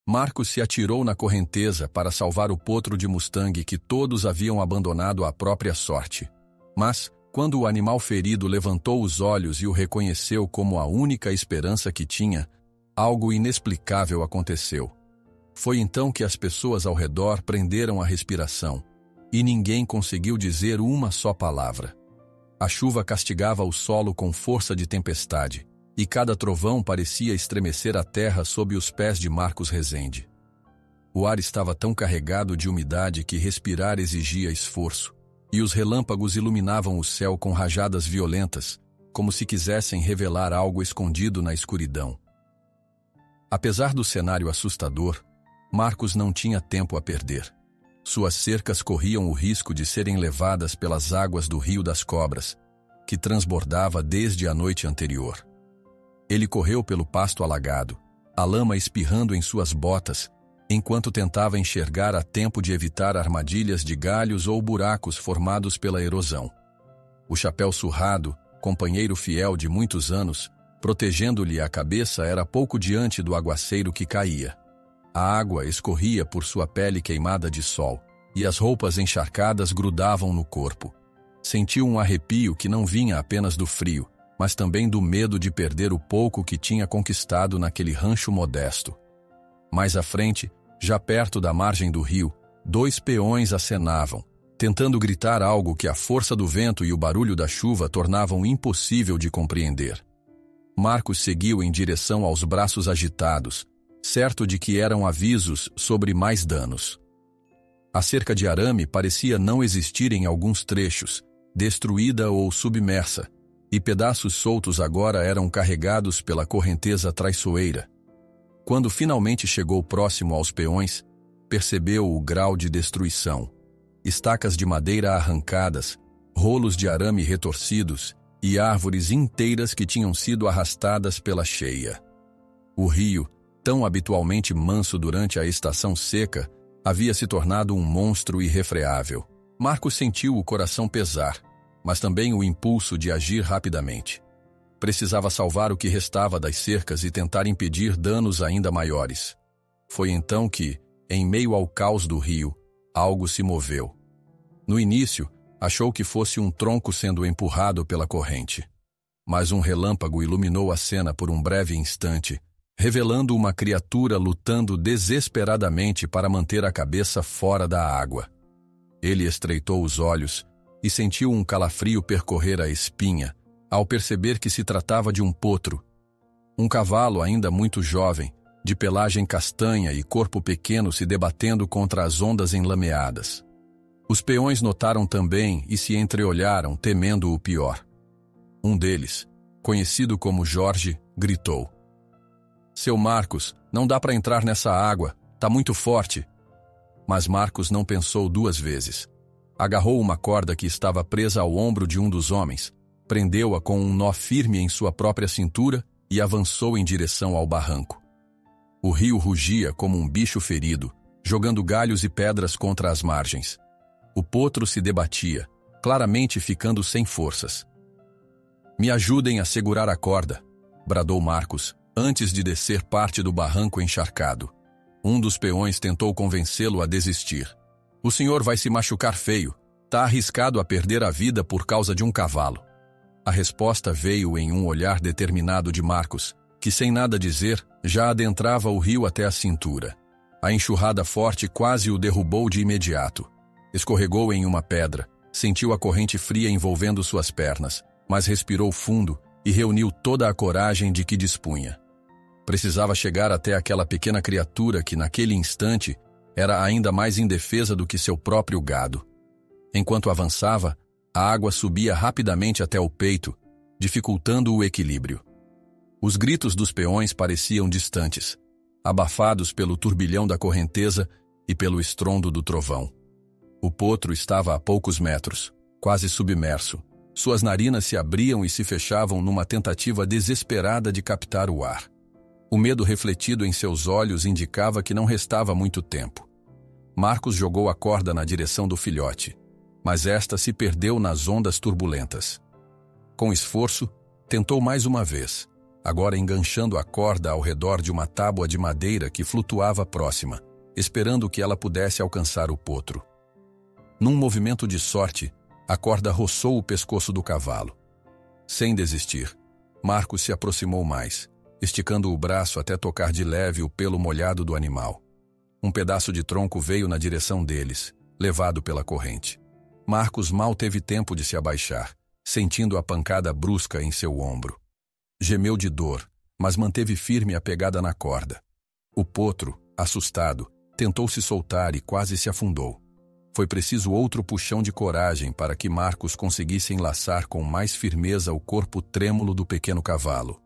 Marcos se atirou na correnteza para salvar o potro de Mustang que todos haviam abandonado à própria sorte. Mas, quando o animal ferido levantou os olhos e o reconheceu como a única esperança que tinha, algo inexplicável aconteceu. Foi então que as pessoas ao redor prenderam a respiração, e ninguém conseguiu dizer uma só palavra. A chuva castigava o solo com força de tempestade, e cada trovão parecia estremecer a terra sob os pés de Marcos Rezende. O ar estava tão carregado de umidade que respirar exigia esforço, e os relâmpagos iluminavam o céu com rajadas violentas, como se quisessem revelar algo escondido na escuridão. Apesar do cenário assustador, Marcos não tinha tempo a perder. Suas cercas corriam o risco de serem levadas pelas águas do Rio das Cobras, que transbordava desde a noite anterior. Ele correu pelo pasto alagado, a lama espirrando em suas botas, enquanto tentava enxergar a tempo de evitar armadilhas de galhos ou buracos formados pela erosão. O chapéu surrado, companheiro fiel de muitos anos, protegendo-lhe a cabeça, era pouco diante do aguaceiro que caía. A água escorria por sua pele queimada de sol, e as roupas encharcadas grudavam no corpo. Sentiu um arrepio que não vinha apenas do frio, mas também do medo de perder o pouco que tinha conquistado naquele rancho modesto. Mais à frente, já perto da margem do rio, 2 peões acenavam, tentando gritar algo que a força do vento e o barulho da chuva tornavam impossível de compreender. Marcos seguiu em direção aos braços agitados, certo de que eram avisos sobre mais danos. A cerca de arame parecia não existir em alguns trechos, destruída ou submersa, e pedaços soltos agora eram carregados pela correnteza traiçoeira. Quando finalmente chegou próximo aos peões, percebeu o grau de destruição. Estacas de madeira arrancadas, rolos de arame retorcidos e árvores inteiras que tinham sido arrastadas pela cheia. O rio, tão habitualmente manso durante a estação seca, havia se tornado um monstro irrefreável. Marcos sentiu o coração pesar, mas também o impulso de agir rapidamente. Precisava salvar o que restava das cercas e tentar impedir danos ainda maiores. Foi então que, em meio ao caos do rio, algo se moveu. No início, achou que fosse um tronco sendo empurrado pela corrente. Mas um relâmpago iluminou a cena por um breve instante, revelando uma criatura lutando desesperadamente para manter a cabeça fora da água. Ele estreitou os olhos e sentiu um calafrio percorrer a espinha, ao perceber que se tratava de um potro. Um cavalo ainda muito jovem, de pelagem castanha e corpo pequeno se debatendo contra as ondas enlameadas. Os peões notaram também e se entreolharam, temendo o pior. Um deles, conhecido como Jorge, gritou: "Seu Marcos, não dá para entrar nessa água, tá muito forte." Mas Marcos não pensou 2 vezes. Agarrou uma corda que estava presa ao ombro de um dos homens, prendeu-a com um nó firme em sua própria cintura e avançou em direção ao barranco. O rio rugia como um bicho ferido, jogando galhos e pedras contra as margens. O potro se debatia, claramente ficando sem forças. "Me ajudem a segurar a corda", bradou Marcos, antes de descer parte do barranco encharcado. Um dos peões tentou convencê-lo a desistir. "O senhor vai se machucar feio. Tá arriscado a perder a vida por causa de um cavalo." A resposta veio em um olhar determinado de Marcos, que sem nada dizer, já adentrava o rio até a cintura. A enxurrada forte quase o derrubou de imediato. Escorregou em uma pedra, sentiu a corrente fria envolvendo suas pernas, mas respirou fundo e reuniu toda a coragem de que dispunha. Precisava chegar até aquela pequena criatura que, naquele instante, era ainda mais indefesa do que seu próprio gado. Enquanto avançava, a água subia rapidamente até o peito, dificultando o equilíbrio. Os gritos dos peões pareciam distantes, abafados pelo turbilhão da correnteza e pelo estrondo do trovão. O potro estava a poucos metros, quase submerso. Suas narinas se abriam e se fechavam numa tentativa desesperada de captar o ar. O medo refletido em seus olhos indicava que não restava muito tempo. Marcos jogou a corda na direção do filhote, mas esta se perdeu nas ondas turbulentas. Com esforço, tentou mais uma vez. agora enganchando a corda ao redor de uma tábua de madeira que flutuava próxima, esperando que ela pudesse alcançar o potro. Num movimento de sorte, a corda roçou o pescoço do cavalo. Sem desistir, Marcos se aproximou mais, esticando o braço até tocar de leve o pelo molhado do animal. Um pedaço de tronco veio na direção deles, levado pela corrente. Marcos mal teve tempo de se abaixar, sentindo a pancada brusca em seu ombro. Gemeu de dor, mas manteve firme a pegada na corda. O potro, assustado, tentou se soltar e quase se afundou. Foi preciso outro puxão de coragem para que Marcos conseguisse enlaçar com mais firmeza o corpo trêmulo do pequeno cavalo.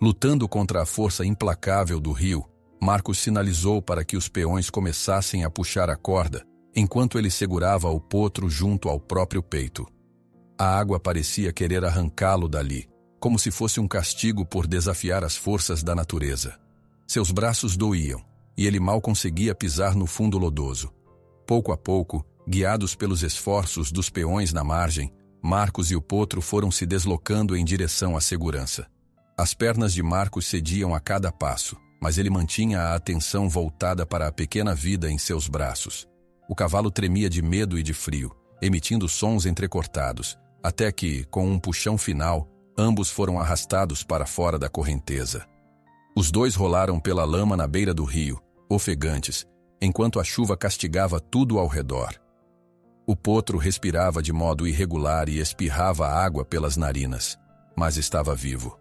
Lutando contra a força implacável do rio, Marcos sinalizou para que os peões começassem a puxar a corda, enquanto ele segurava o potro junto ao próprio peito. A água parecia querer arrancá-lo dali, como se fosse um castigo por desafiar as forças da natureza. Seus braços doíam, e ele mal conseguia pisar no fundo lodoso. Pouco a pouco, guiados pelos esforços dos peões na margem, Marcos e o potro foram se deslocando em direção à segurança. As pernas de Marcos cediam a cada passo, mas ele mantinha a atenção voltada para a pequena vida em seus braços. O cavalo tremia de medo e de frio, emitindo sons entrecortados, até que, com um puxão final, ambos foram arrastados para fora da correnteza. Os dois rolaram pela lama na beira do rio, ofegantes, enquanto a chuva castigava tudo ao redor. O potro respirava de modo irregular e espirrava água pelas narinas, mas estava vivo.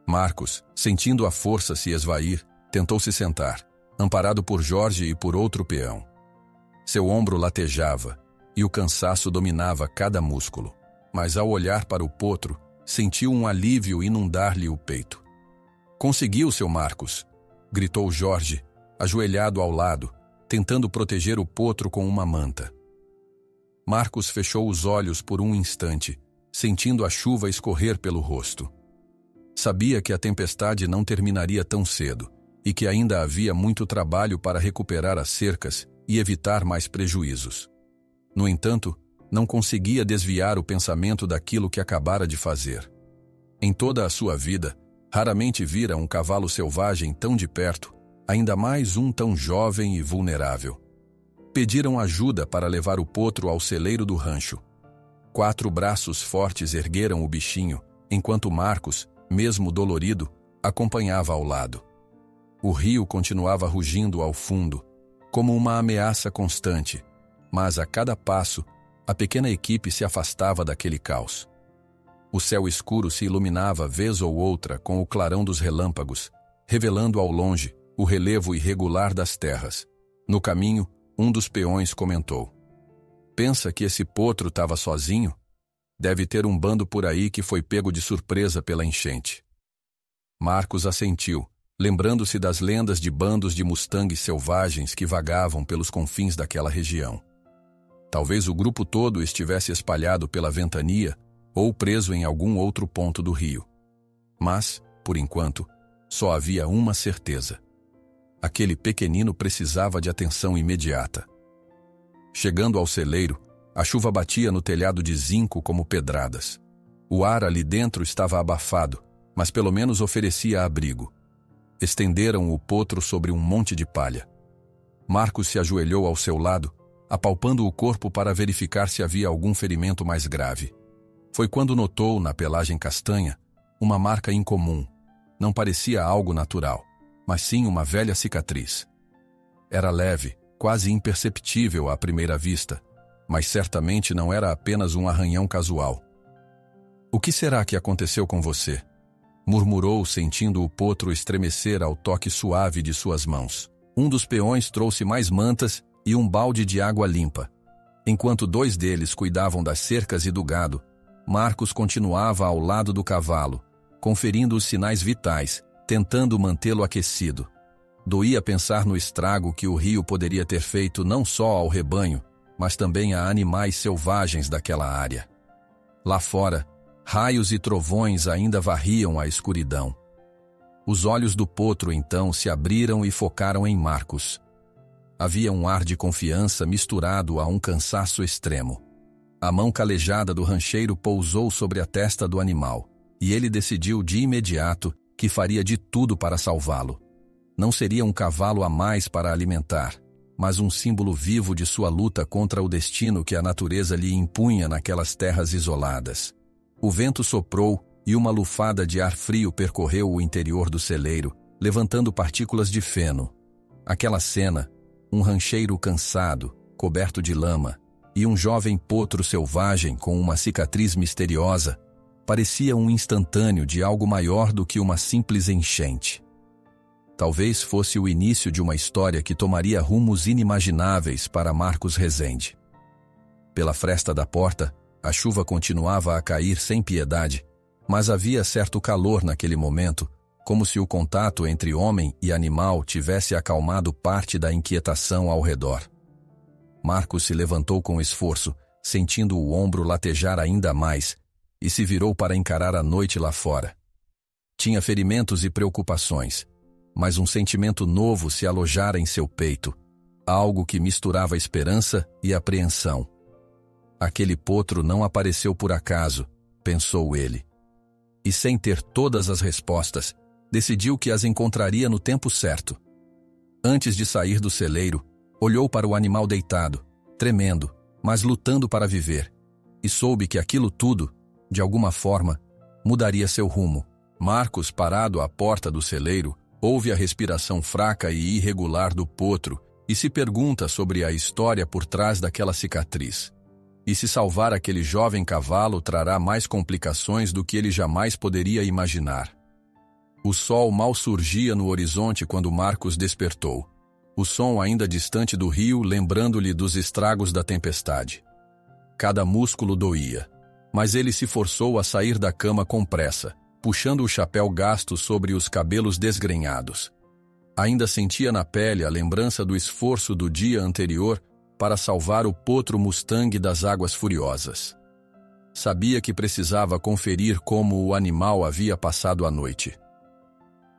Marcos, sentindo a força se esvair, tentou se sentar, amparado por Jorge e por outro peão. Seu ombro latejava, e o cansaço dominava cada músculo, mas ao olhar para o potro, sentiu um alívio inundar-lhe o peito. "Conseguiu, seu Marcos!" gritou Jorge, ajoelhado ao lado, tentando proteger o potro com uma manta. Marcos fechou os olhos por um instante, sentindo a chuva escorrer pelo rosto. Sabia que a tempestade não terminaria tão cedo, e que ainda havia muito trabalho para recuperar as cercas e evitar mais prejuízos. No entanto, não conseguia desviar o pensamento daquilo que acabara de fazer. Em toda a sua vida, raramente vira um cavalo selvagem tão de perto, ainda mais um tão jovem e vulnerável. Pediram ajuda para levar o potro ao celeiro do rancho. 4 braços fortes ergueram o bichinho, enquanto Marcos, mesmo dolorido, acompanhava ao lado. O rio continuava rugindo ao fundo, como uma ameaça constante, mas a cada passo, a pequena equipe se afastava daquele caos. O céu escuro se iluminava vez ou outra com o clarão dos relâmpagos, revelando ao longe o relevo irregular das terras. No caminho, um dos peões comentou: "Pensa que esse potro estava sozinho? Deve ter um bando por aí que foi pego de surpresa pela enchente." Marcos assentiu, lembrando-se das lendas de bandos de mustangues selvagens que vagavam pelos confins daquela região. Talvez o grupo todo estivesse espalhado pela ventania ou preso em algum outro ponto do rio. Mas, por enquanto, só havia uma certeza: aquele pequenino precisava de atenção imediata. Chegando ao celeiro, a chuva batia no telhado de zinco como pedradas. O ar ali dentro estava abafado, mas pelo menos oferecia abrigo. Estenderam o potro sobre um monte de palha. Marcos se ajoelhou ao seu lado, apalpando o corpo para verificar se havia algum ferimento mais grave. Foi quando notou, na pelagem castanha, uma marca incomum. Não parecia algo natural, mas sim uma velha cicatriz. Era leve, quase imperceptível à primeira vista, mas certamente não era apenas um arranhão casual. "O que será que aconteceu com você?" murmurou, sentindo o potro estremecer ao toque suave de suas mãos. Um dos peões trouxe mais mantas e um balde de água limpa. Enquanto 2 deles cuidavam das cercas e do gado, Marcos continuava ao lado do cavalo, conferindo os sinais vitais, tentando mantê-lo aquecido. Doía pensar no estrago que o rio poderia ter feito não só ao rebanho, mas também a animais selvagens daquela área. Lá fora, raios e trovões ainda varriam a escuridão. Os olhos do potro então se abriram e focaram em Marcos. Havia um ar de confiança misturado a um cansaço extremo. A mão calejada do rancheiro pousou sobre a testa do animal, e ele decidiu de imediato que faria de tudo para salvá-lo. Não seria um cavalo a mais para alimentar, mas um símbolo vivo de sua luta contra o destino que a natureza lhe impunha naquelas terras isoladas. O vento soprou e uma lufada de ar frio percorreu o interior do celeiro, levantando partículas de feno. Aquela cena, um rancheiro cansado, coberto de lama, e um jovem potro selvagem com uma cicatriz misteriosa, parecia um instantâneo de algo maior do que uma simples enchente. Talvez fosse o início de uma história que tomaria rumos inimagináveis para Marcos Rezende. Pela fresta da porta, a chuva continuava a cair sem piedade, mas havia certo calor naquele momento, como se o contato entre homem e animal tivesse acalmado parte da inquietação ao redor. Marcos se levantou com esforço, sentindo o ombro latejar ainda mais, e se virou para encarar a noite lá fora. Tinha ferimentos e preocupações, mas um sentimento novo se alojara em seu peito, algo que misturava esperança e apreensão. Aquele potro não apareceu por acaso, pensou ele. E sem ter todas as respostas, decidiu que as encontraria no tempo certo. Antes de sair do celeiro, olhou para o animal deitado, tremendo, mas lutando para viver, e soube que aquilo tudo, de alguma forma, mudaria seu rumo. Marcos, parado à porta do celeiro, ouve a respiração fraca e irregular do potro e se pergunta sobre a história por trás daquela cicatriz. E se salvar aquele jovem cavalo trará mais complicações do que ele jamais poderia imaginar. O sol mal surgia no horizonte quando Marcos despertou. O som ainda distante do rio, lembrando-lhe dos estragos da tempestade. Cada músculo doía, mas ele se forçou a sair da cama com pressa, puxando o chapéu gasto sobre os cabelos desgrenhados. Ainda sentia na pele a lembrança do esforço do dia anterior para salvar o potro Mustang das águas furiosas. Sabia que precisava conferir como o animal havia passado a noite.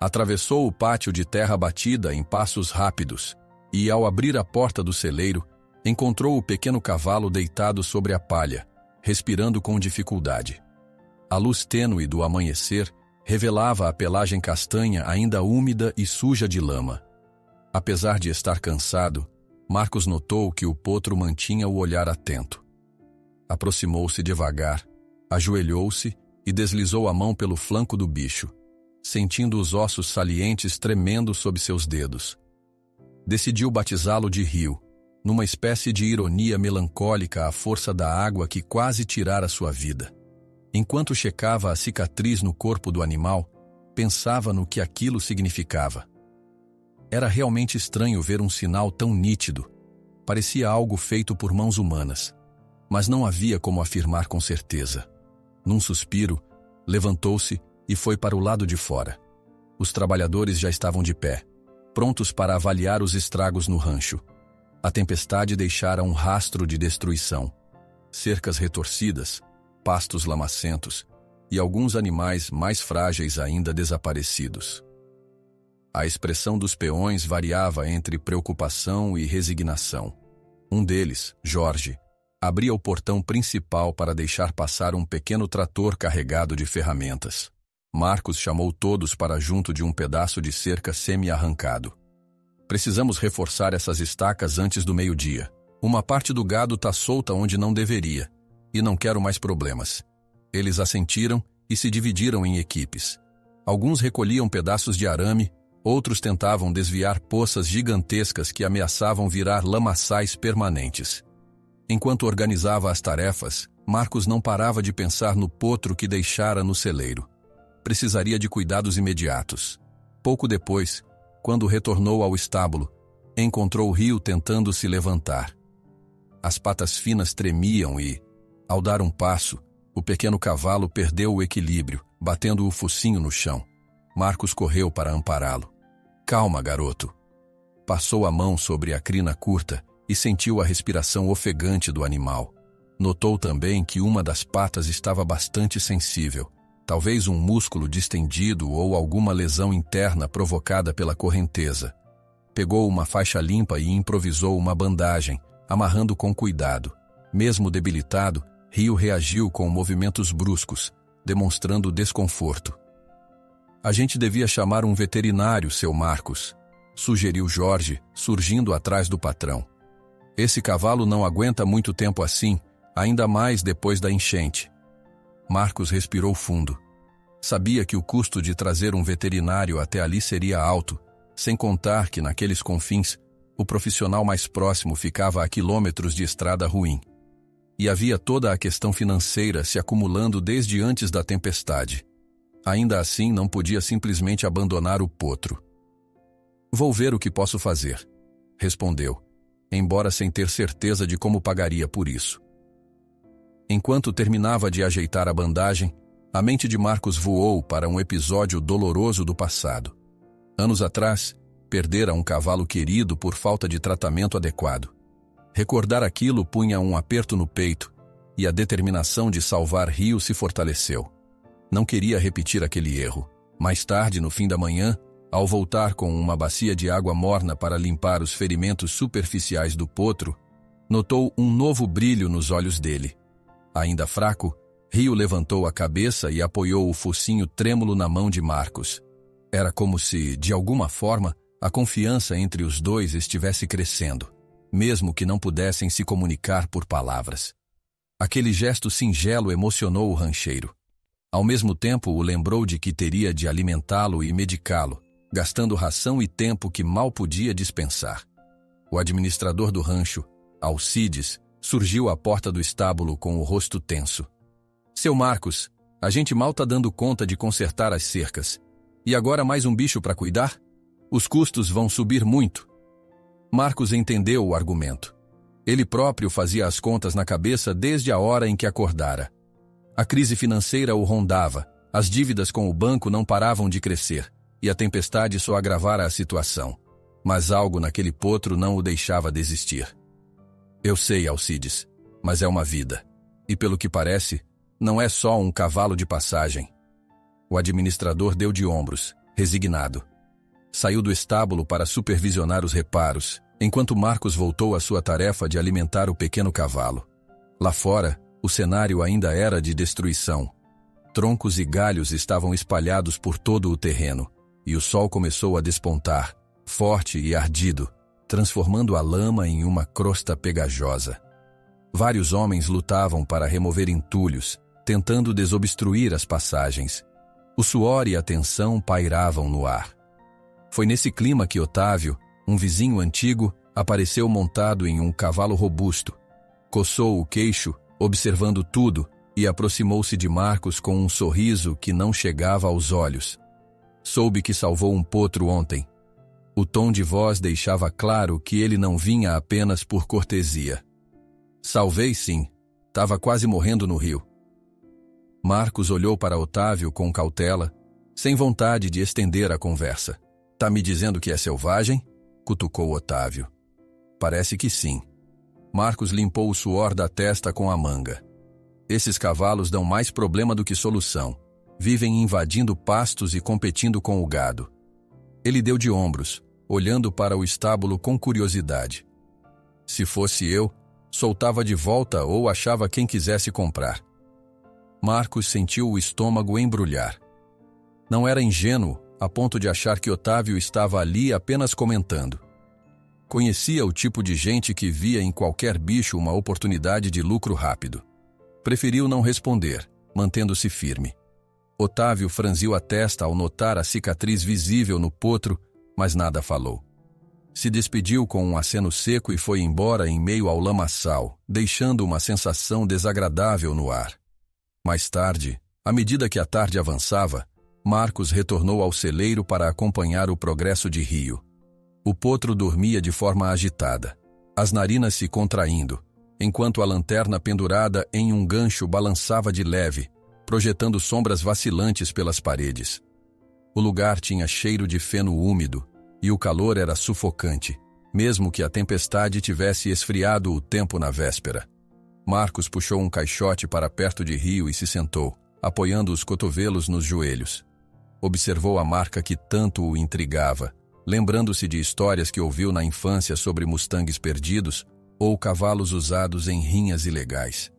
Atravessou o pátio de terra batida em passos rápidos e, ao abrir a porta do celeiro, encontrou o pequeno cavalo deitado sobre a palha, respirando com dificuldade. A luz tênue do amanhecer revelava a pelagem castanha ainda úmida e suja de lama. Apesar de estar cansado, Marcos notou que o potro mantinha o olhar atento. Aproximou-se devagar, ajoelhou-se e deslizou a mão pelo flanco do bicho, sentindo os ossos salientes tremendo sob seus dedos. Decidiu batizá-lo de Rio, numa espécie de ironia melancólica à força da água que quase tirara sua vida. Enquanto checava a cicatriz no corpo do animal, pensava no que aquilo significava. Era realmente estranho ver um sinal tão nítido. Parecia algo feito por mãos humanas, mas não havia como afirmar com certeza. Num suspiro, levantou-se e foi para o lado de fora. Os trabalhadores já estavam de pé, prontos para avaliar os estragos no rancho. A tempestade deixara um rastro de destruição. Cercas retorcidas, pastos lamacentos e alguns animais mais frágeis ainda desaparecidos. A expressão dos peões variava entre preocupação e resignação. Um deles, Jorge, abria o portão principal para deixar passar um pequeno trator carregado de ferramentas. Marcos chamou todos para junto de um pedaço de cerca semi-arrancado. Precisamos reforçar essas estacas antes do meio-dia. Uma parte do gado está solta onde não deveria, e não quero mais problemas. Eles assentiram e se dividiram em equipes. Alguns recolhiam pedaços de arame, outros tentavam desviar poças gigantescas que ameaçavam virar lamaçais permanentes. Enquanto organizava as tarefas, Marcos não parava de pensar no potro que deixara no celeiro. Precisaria de cuidados imediatos. Pouco depois, quando retornou ao estábulo, encontrou Rio tentando se levantar. As patas finas tremiam e, ao dar um passo, o pequeno cavalo perdeu o equilíbrio, batendo o focinho no chão. Marcos correu para ampará-lo. Calma, garoto. Passou a mão sobre a crina curta e sentiu a respiração ofegante do animal. Notou também que uma das patas estava bastante sensível. Talvez um músculo distendido ou alguma lesão interna provocada pela correnteza. Pegou uma faixa limpa e improvisou uma bandagem, amarrando com cuidado. Mesmo debilitado, Rio reagiu com movimentos bruscos, demonstrando desconforto. A gente devia chamar um veterinário, seu Marcos, sugeriu Jorge, surgindo atrás do patrão. Esse cavalo não aguenta muito tempo assim, ainda mais depois da enchente. Marcos respirou fundo. Sabia que o custo de trazer um veterinário até ali seria alto, sem contar que naqueles confins, o profissional mais próximo ficava a quilômetros de estrada ruim. E havia toda a questão financeira se acumulando desde antes da tempestade. Ainda assim, não podia simplesmente abandonar o potro. Vou ver o que posso fazer, respondeu, embora sem ter certeza de como pagaria por isso. Enquanto terminava de ajeitar a bandagem, a mente de Marcos voou para um episódio doloroso do passado. Anos atrás, perdera um cavalo querido por falta de tratamento adequado. Recordar aquilo punha um aperto no peito, e a determinação de salvar Rio se fortaleceu. Não queria repetir aquele erro. Mais tarde, no fim da manhã, ao voltar com uma bacia de água morna para limpar os ferimentos superficiais do potro, notou um novo brilho nos olhos dele. Ainda fraco, Rio levantou a cabeça e apoiou o focinho trêmulo na mão de Marcos. Era como se, de alguma forma, a confiança entre os dois estivesse crescendo, mesmo que não pudessem se comunicar por palavras. Aquele gesto singelo emocionou o rancheiro. Ao mesmo tempo, o lembrou de que teria de alimentá-lo e medicá-lo, gastando ração e tempo que mal podia dispensar. O administrador do rancho, Alcides, surgiu à porta do estábulo com o rosto tenso. Seu Marcos, a gente mal tá dando conta de consertar as cercas. E agora mais um bicho para cuidar? Os custos vão subir muito. Marcos entendeu o argumento. Ele próprio fazia as contas na cabeça desde a hora em que acordara. A crise financeira o rondava, as dívidas com o banco não paravam de crescer, e a tempestade só agravara a situação. Mas algo naquele potro não o deixava desistir. Eu sei, Alcides, mas é uma vida. E pelo que parece, não é só um cavalo de passagem. O administrador deu de ombros, resignado. Saiu do estábulo para supervisionar os reparos, enquanto Marcos voltou à sua tarefa de alimentar o pequeno cavalo. Lá fora, o cenário ainda era de destruição. Troncos e galhos estavam espalhados por todo o terreno, e o sol começou a despontar, forte e ardido, transformando a lama em uma crosta pegajosa. Vários homens lutavam para remover entulhos, tentando desobstruir as passagens. O suor e a tensão pairavam no ar. Foi nesse clima que Otávio, um vizinho antigo, apareceu montado em um cavalo robusto. Coçou o queixo, observando tudo, e aproximou-se de Marcos com um sorriso que não chegava aos olhos. Soube que salvou um potro ontem. O tom de voz deixava claro que ele não vinha apenas por cortesia. Salvei sim. Tava quase morrendo no rio. Marcos olhou para Otávio com cautela, sem vontade de estender a conversa. Tá me dizendo que é selvagem? Cutucou Otávio. Parece que sim. Marcos limpou o suor da testa com a manga. Esses cavalos dão mais problema do que solução. Vivem invadindo pastos e competindo com o gado. Ele deu de ombros, olhando para o estábulo com curiosidade. Se fosse eu, soltava de volta ou achava quem quisesse comprar. Marcos sentiu o estômago embrulhar. Não era ingênuo a ponto de achar que Otávio estava ali apenas comentando. Conhecia o tipo de gente que via em qualquer bicho uma oportunidade de lucro rápido. Preferiu não responder, mantendo-se firme. Otávio franziu a testa ao notar a cicatriz visível no potro, mas nada falou. Se despediu com um aceno seco e foi embora em meio ao lamaçal, deixando uma sensação desagradável no ar. Mais tarde, à medida que a tarde avançava, Marcos retornou ao celeiro para acompanhar o progresso de Rio. O potro dormia de forma agitada, as narinas se contraindo, enquanto a lanterna pendurada em um gancho balançava de leve, projetando sombras vacilantes pelas paredes. O lugar tinha cheiro de feno úmido, e o calor era sufocante, mesmo que a tempestade tivesse esfriado o tempo na véspera. Marcos puxou um caixote para perto de Rio e se sentou, apoiando os cotovelos nos joelhos. Observou a marca que tanto o intrigava, lembrando-se de histórias que ouviu na infância sobre mustangues perdidos ou cavalos usados em rinhas ilegais.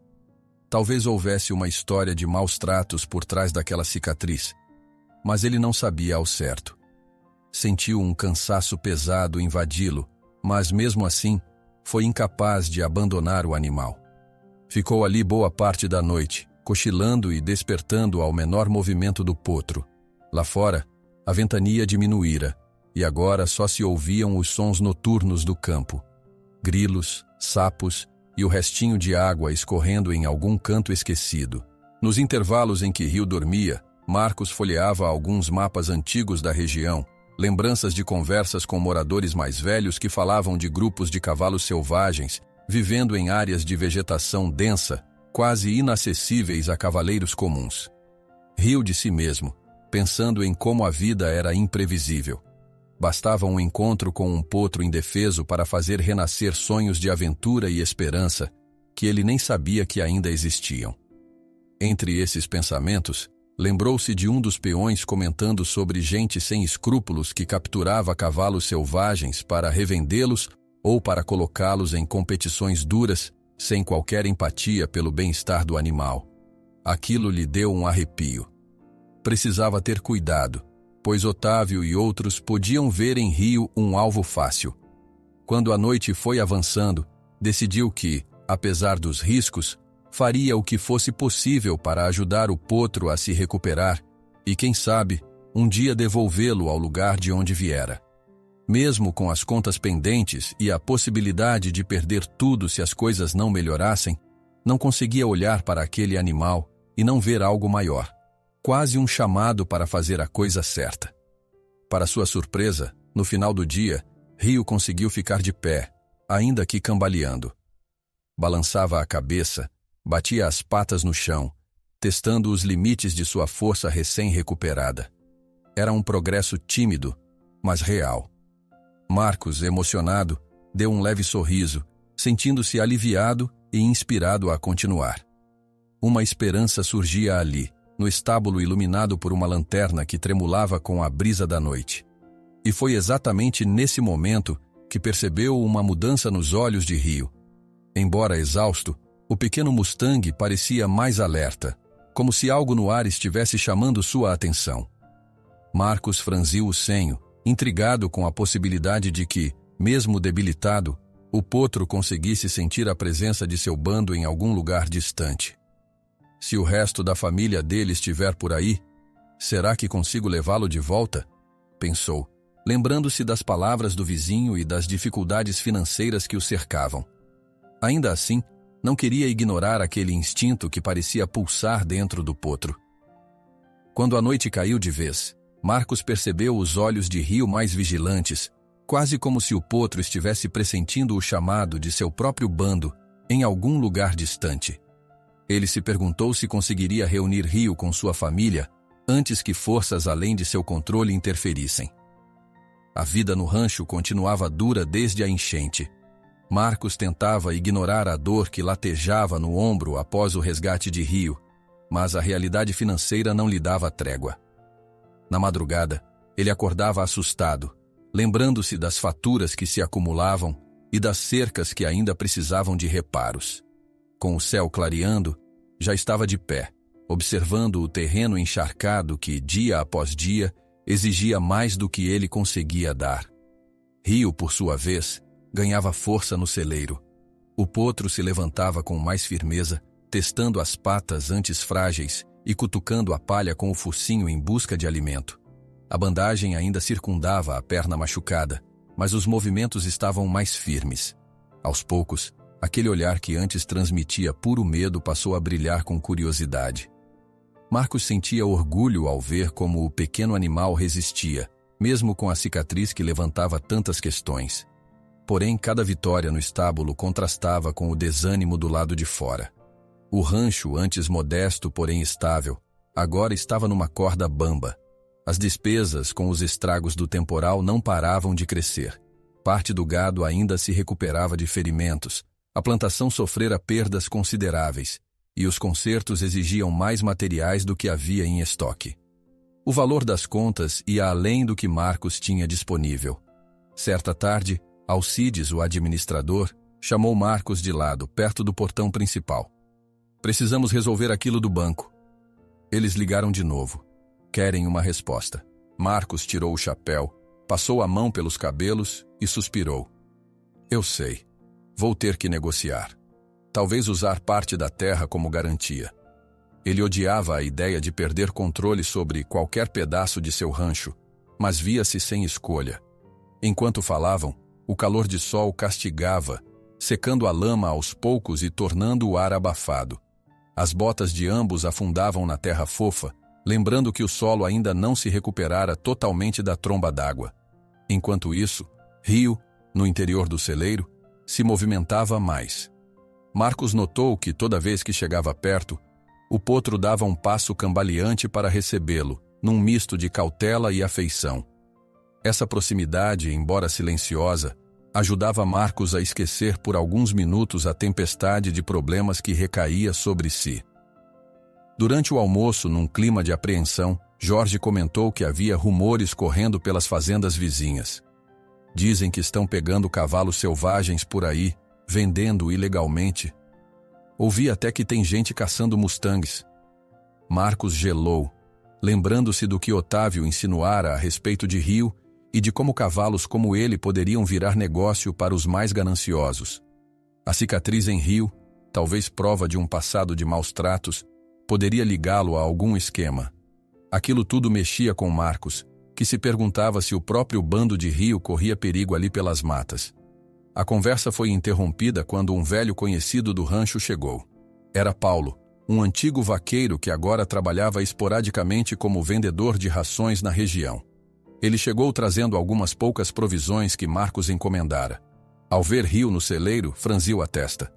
Talvez houvesse uma história de maus tratos por trás daquela cicatriz, mas ele não sabia ao certo. Sentiu um cansaço pesado invadi-lo, mas mesmo assim, foi incapaz de abandonar o animal. Ficou ali boa parte da noite, cochilando e despertando ao menor movimento do potro. Lá fora, a ventania diminuíra, e agora só se ouviam os sons noturnos do campo. Grilos, sapos e o restinho de água escorrendo em algum canto esquecido. Nos intervalos em que Rio dormia, Marcos folheava alguns mapas antigos da região, lembranças de conversas com moradores mais velhos que falavam de grupos de cavalos selvagens, vivendo em áreas de vegetação densa, quase inacessíveis a cavaleiros comuns. Riu de si mesmo, pensando em como a vida era imprevisível. Bastava um encontro com um potro indefeso para fazer renascer sonhos de aventura e esperança que ele nem sabia que ainda existiam. Entre esses pensamentos, lembrou-se de um dos peões comentando sobre gente sem escrúpulos que capturava cavalos selvagens para revendê-los ou para colocá-los em competições duras, sem qualquer empatia pelo bem-estar do animal. Aquilo lhe deu um arrepio. Precisava ter cuidado, pois Otávio e outros podiam ver em Rio um alvo fácil. Quando a noite foi avançando, decidiu que, apesar dos riscos, faria o que fosse possível para ajudar o potro a se recuperar e, quem sabe, um dia devolvê-lo ao lugar de onde viera. Mesmo com as contas pendentes e a possibilidade de perder tudo se as coisas não melhorassem, não conseguia olhar para aquele animal e não ver algo maior. Quase um chamado para fazer a coisa certa. Para sua surpresa, no final do dia, Rio conseguiu ficar de pé, ainda que cambaleando. Balançava a cabeça, batia as patas no chão, testando os limites de sua força recém-recuperada. Era um progresso tímido, mas real. Marcos, emocionado, deu um leve sorriso, sentindo-se aliviado e inspirado a continuar. Uma esperança surgia ali, no estábulo iluminado por uma lanterna que tremulava com a brisa da noite. E foi exatamente nesse momento que percebeu uma mudança nos olhos de Rio. Embora exausto, o pequeno Mustang parecia mais alerta, como se algo no ar estivesse chamando sua atenção. Marcos franziu o senho, intrigado com a possibilidade de que, mesmo debilitado, o potro conseguisse sentir a presença de seu bando em algum lugar distante. Se o resto da família dele estiver por aí, será que consigo levá-lo de volta? Pensou, lembrando-se das palavras do vizinho e das dificuldades financeiras que o cercavam. Ainda assim, não queria ignorar aquele instinto que parecia pulsar dentro do potro. Quando a noite caiu de vez, Marcos percebeu os olhos de Rio mais vigilantes, quase como se o potro estivesse pressentindo o chamado de seu próprio bando em algum lugar distante. Ele se perguntou se conseguiria reunir Rio com sua família antes que forças além de seu controle interferissem. A vida no rancho continuava dura desde a enchente. Marcos tentava ignorar a dor que latejava no ombro após o resgate de Rio, mas a realidade financeira não lhe dava trégua. Na madrugada, ele acordava assustado, lembrando-se das faturas que se acumulavam e das cercas que ainda precisavam de reparos. Com o céu clareando, já estava de pé, observando o terreno encharcado que, dia após dia, exigia mais do que ele conseguia dar. Rio, por sua vez, ganhava força no celeiro. O potro se levantava com mais firmeza, testando as patas antes frágeis e cutucando a palha com o focinho em busca de alimento. A bandagem ainda circundava a perna machucada, mas os movimentos estavam mais firmes. Aos poucos, aquele olhar que antes transmitia puro medo passou a brilhar com curiosidade. Marcos sentia orgulho ao ver como o pequeno animal resistia, mesmo com a cicatriz que levantava tantas questões. Porém, cada vitória no estábulo contrastava com o desânimo do lado de fora. O rancho, antes modesto porém estável, agora estava numa corda bamba. As despesas com os estragos do temporal não paravam de crescer. Parte do gado ainda se recuperava de ferimentos. A plantação sofrera perdas consideráveis, e os consertos exigiam mais materiais do que havia em estoque. O valor das contas ia além do que Marcos tinha disponível. Certa tarde, Alcides, o administrador, chamou Marcos de lado, perto do portão principal. Precisamos resolver aquilo do banco. Eles ligaram de novo. Querem uma resposta. Marcos tirou o chapéu, passou a mão pelos cabelos e suspirou. Eu sei. Vou ter que negociar. Talvez usar parte da terra como garantia. Ele odiava a ideia de perder controle sobre qualquer pedaço de seu rancho, mas via-se sem escolha. Enquanto falavam, o calor de sol castigava, secando a lama aos poucos e tornando o ar abafado. As botas de ambos afundavam na terra fofa, lembrando que o solo ainda não se recuperara totalmente da tromba d'água. Enquanto isso, Rio, no interior do celeiro, se movimentava mais. Marcos notou que toda vez que chegava perto, o potro dava um passo cambaleante para recebê-lo, num misto de cautela e afeição. Essa proximidade, embora silenciosa, ajudava Marcos a esquecer por alguns minutos a tempestade de problemas que recaía sobre si. Durante o almoço, num clima de apreensão, Jorge comentou que havia rumores correndo pelas fazendas vizinhas. Dizem que estão pegando cavalos selvagens por aí, vendendo ilegalmente. Ouvi até que tem gente caçando mustangs. Marcos gelou, lembrando-se do que Otávio insinuara a respeito de Rio e de como cavalos como ele poderiam virar negócio para os mais gananciosos. A cicatriz em Rio, talvez prova de um passado de maus tratos, poderia ligá-lo a algum esquema. Aquilo tudo mexia com Marcos, que se perguntava se o próprio bando de Rio corria perigo ali pelas matas. A conversa foi interrompida quando um velho conhecido do rancho chegou. Era Paulo, um antigo vaqueiro que agora trabalhava esporadicamente como vendedor de rações na região. Ele chegou trazendo algumas poucas provisões que Marcos encomendara. Ao ver Rio no celeiro, franziu a testa.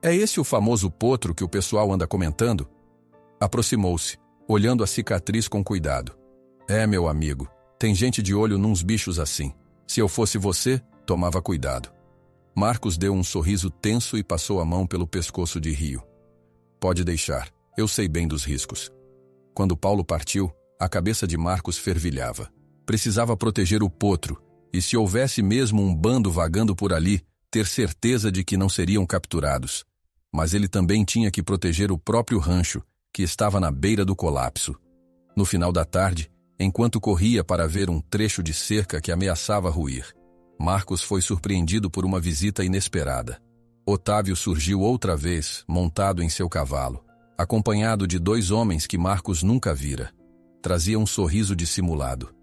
É esse o famoso potro que o pessoal anda comentando? Aproximou-se, olhando a cicatriz com cuidado. É, meu amigo, tem gente de olho nuns bichos assim. Se eu fosse você, tomava cuidado. Marcos deu um sorriso tenso e passou a mão pelo pescoço de Rio. Pode deixar, eu sei bem dos riscos. Quando Paulo partiu, a cabeça de Marcos fervilhava. Precisava proteger o potro, e se houvesse mesmo um bando vagando por ali, ter certeza de que não seriam capturados. Mas ele também tinha que proteger o próprio rancho, que estava na beira do colapso. No final da tarde, enquanto corria para ver um trecho de cerca que ameaçava ruir, Marcos foi surpreendido por uma visita inesperada. Otávio surgiu outra vez, montado em seu cavalo, acompanhado de 2 homens que Marcos nunca vira. Trazia um sorriso dissimulado.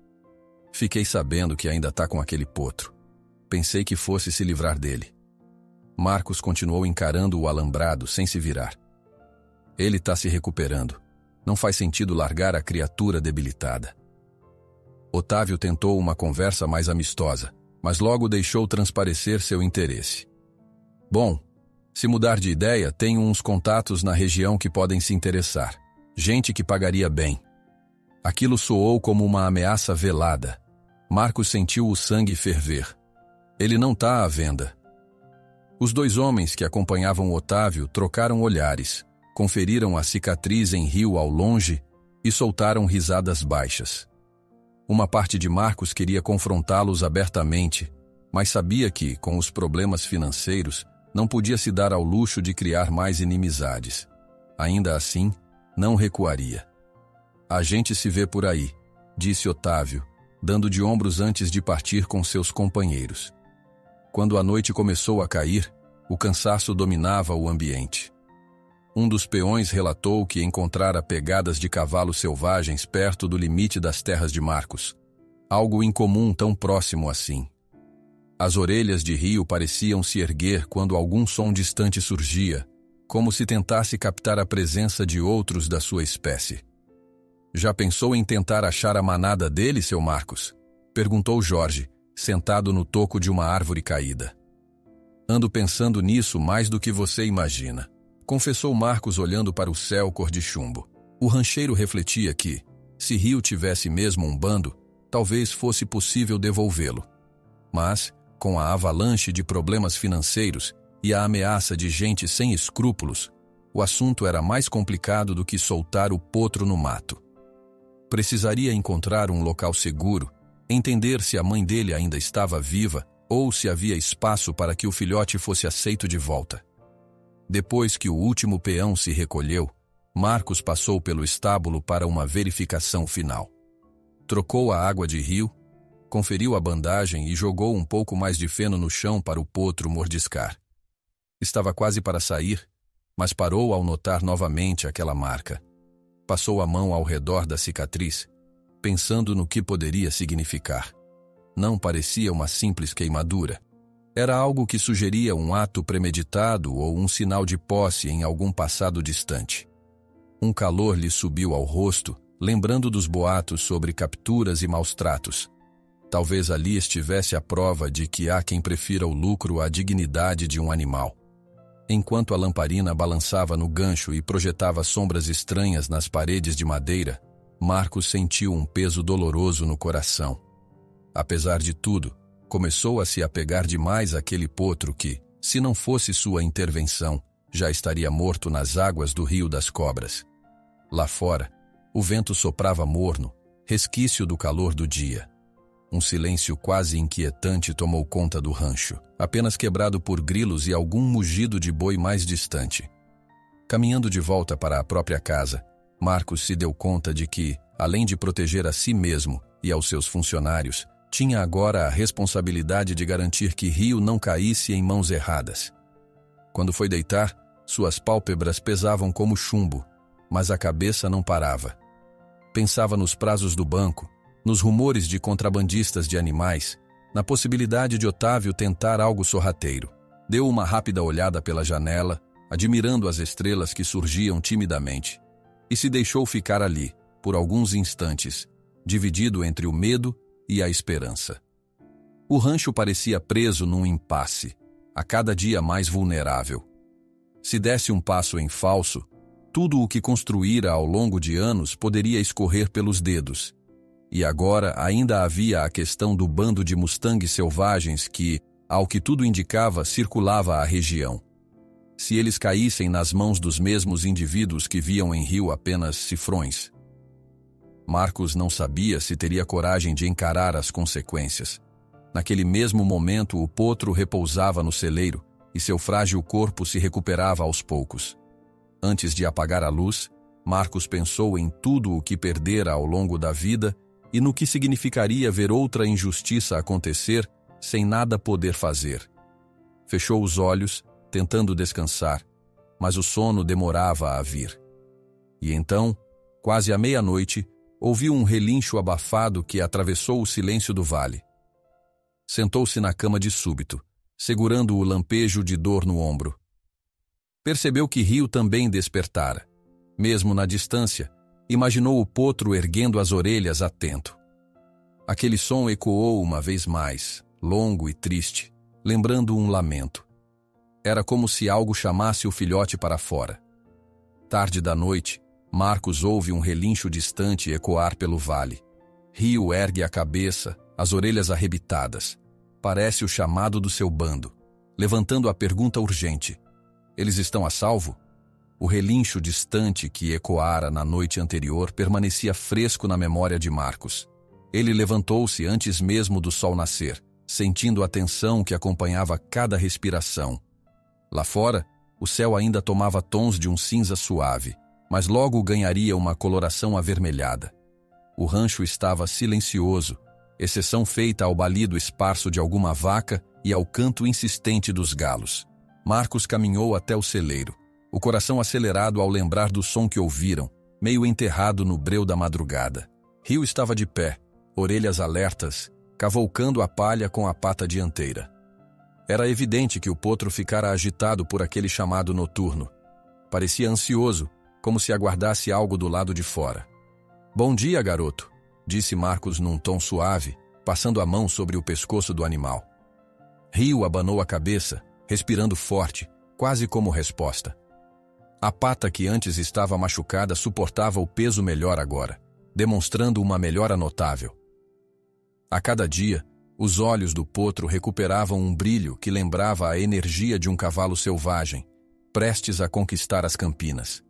Fiquei sabendo que ainda está com aquele potro. Pensei que fosse se livrar dele. Marcos continuou encarando o alambrado sem se virar. Ele está se recuperando. Não faz sentido largar a criatura debilitada. Otávio tentou uma conversa mais amistosa, mas logo deixou transparecer seu interesse. Bom, se mudar de ideia, tenho uns contatos na região que podem se interessar. Gente que pagaria bem. Aquilo soou como uma ameaça velada. Marcos sentiu o sangue ferver. Ele não está à venda. Os 2 homens que acompanhavam Otávio trocaram olhares, conferiram a cicatriz em Rio ao longe e soltaram risadas baixas. Uma parte de Marcos queria confrontá-los abertamente, mas sabia que, com os problemas financeiros, não podia se dar ao luxo de criar mais inimizades. Ainda assim, não recuaria. A gente se vê por aí, disse Otávio, dando de ombros antes de partir com seus companheiros. Quando a noite começou a cair, o cansaço dominava o ambiente. Um dos peões relatou que encontrara pegadas de cavalos selvagens perto do limite das terras de Marcos. Algo incomum tão próximo assim. As orelhas de Rio pareciam se erguer quando algum som distante surgia, como se tentasse captar a presença de outros da sua espécie. Já pensou em tentar achar a manada dele, seu Marcos? Perguntou Jorge, sentado no toco de uma árvore caída. Ando pensando nisso mais do que você imagina, confessou Marcos olhando para o céu cor de chumbo. O rancheiro refletia que, se Rio tivesse mesmo um bando, talvez fosse possível devolvê-lo. Mas, com a avalanche de problemas financeiros e a ameaça de gente sem escrúpulos, o assunto era mais complicado do que soltar o potro no mato. Precisaria encontrar um local seguro, entender se a mãe dele ainda estava viva ou se havia espaço para que o filhote fosse aceito de volta. Depois que o último peão se recolheu, Marcos passou pelo estábulo para uma verificação final. Trocou a água de rio, conferiu a bandagem e jogou um pouco mais de feno no chão para o potro mordiscar. Estava quase para sair, mas parou ao notar novamente aquela marca. Passou a mão ao redor da cicatriz, pensando no que poderia significar. Não parecia uma simples queimadura. Era algo que sugeria um ato premeditado ou um sinal de posse em algum passado distante. Um calor lhe subiu ao rosto, lembrando dos boatos sobre capturas e maus-tratos. Talvez ali estivesse a prova de que há quem prefira o lucro à dignidade de um animal. Enquanto a lamparina balançava no gancho e projetava sombras estranhas nas paredes de madeira, Marcos sentiu um peso doloroso no coração. Apesar de tudo, começou a se apegar demais àquele potro que, se não fosse sua intervenção, já estaria morto nas águas do Rio das Cobras. Lá fora, o vento soprava morno, resquício do calor do dia. Um silêncio quase inquietante tomou conta do rancho, apenas quebrado por grilos e algum mugido de boi mais distante. Caminhando de volta para a própria casa, Marcos se deu conta de que, além de proteger a si mesmo e aos seus funcionários, tinha agora a responsabilidade de garantir que Rio não caísse em mãos erradas. Quando foi deitar, suas pálpebras pesavam como chumbo, mas a cabeça não parava. Pensava nos prazos do banco, nos rumores de contrabandistas de animais, na possibilidade de Otávio tentar algo sorrateiro. Deu uma rápida olhada pela janela, admirando as estrelas que surgiam timidamente, e se deixou ficar ali, por alguns instantes, dividido entre o medo e a esperança. O rancho parecia preso num impasse, a cada dia mais vulnerável. Se desse um passo em falso, tudo o que construíra ao longo de anos poderia escorrer pelos dedos. E agora ainda havia a questão do bando de mustangues selvagens que, ao que tudo indicava, circulava a região. Se eles caíssem nas mãos dos mesmos indivíduos que viam em Rio apenas cifrões. Marcos não sabia se teria coragem de encarar as consequências. Naquele mesmo momento, o potro repousava no celeiro e seu frágil corpo se recuperava aos poucos. Antes de apagar a luz, Marcos pensou em tudo o que perdera ao longo da vida e no que significaria ver outra injustiça acontecer sem nada poder fazer. Fechou os olhos, tentando descansar, mas o sono demorava a vir. E então, quase à meia-noite, ouviu um relincho abafado que atravessou o silêncio do vale. Sentou-se na cama de súbito, segurando o lampejo de dor no ombro. Percebeu que Rio também despertara. Mesmo na distância, imaginou o potro erguendo as orelhas atento. Aquele som ecoou uma vez mais, longo e triste, lembrando um lamento. Era como se algo chamasse o filhote para fora. Tarde da noite, Marcos ouve um relincho distante ecoar pelo vale. Rio ergue a cabeça, as orelhas arrebitadas. Parece o chamado do seu bando, levantando a pergunta urgente. Eles estão a salvo? O relincho distante que ecoara na noite anterior permanecia fresco na memória de Marcos. Ele levantou-se antes mesmo do sol nascer, sentindo a tensão que acompanhava cada respiração. Lá fora, o céu ainda tomava tons de um cinza suave, mas logo ganharia uma coloração avermelhada. O rancho estava silencioso, exceção feita ao balido esparso de alguma vaca e ao canto insistente dos galos. Marcos caminhou até o celeiro, o coração acelerado ao lembrar do som que ouviram, meio enterrado no breu da madrugada. Rio estava de pé, orelhas alertas, cavalcando a palha com a pata dianteira. Era evidente que o potro ficara agitado por aquele chamado noturno. Parecia ansioso, como se aguardasse algo do lado de fora. "Bom dia, garoto", disse Marcos num tom suave, passando a mão sobre o pescoço do animal. Rio abanou a cabeça, respirando forte, quase como resposta. A pata que antes estava machucada suportava o peso melhor agora, demonstrando uma melhora notável. A cada dia, os olhos do potro recuperavam um brilho que lembrava a energia de um cavalo selvagem, prestes a conquistar as campinas.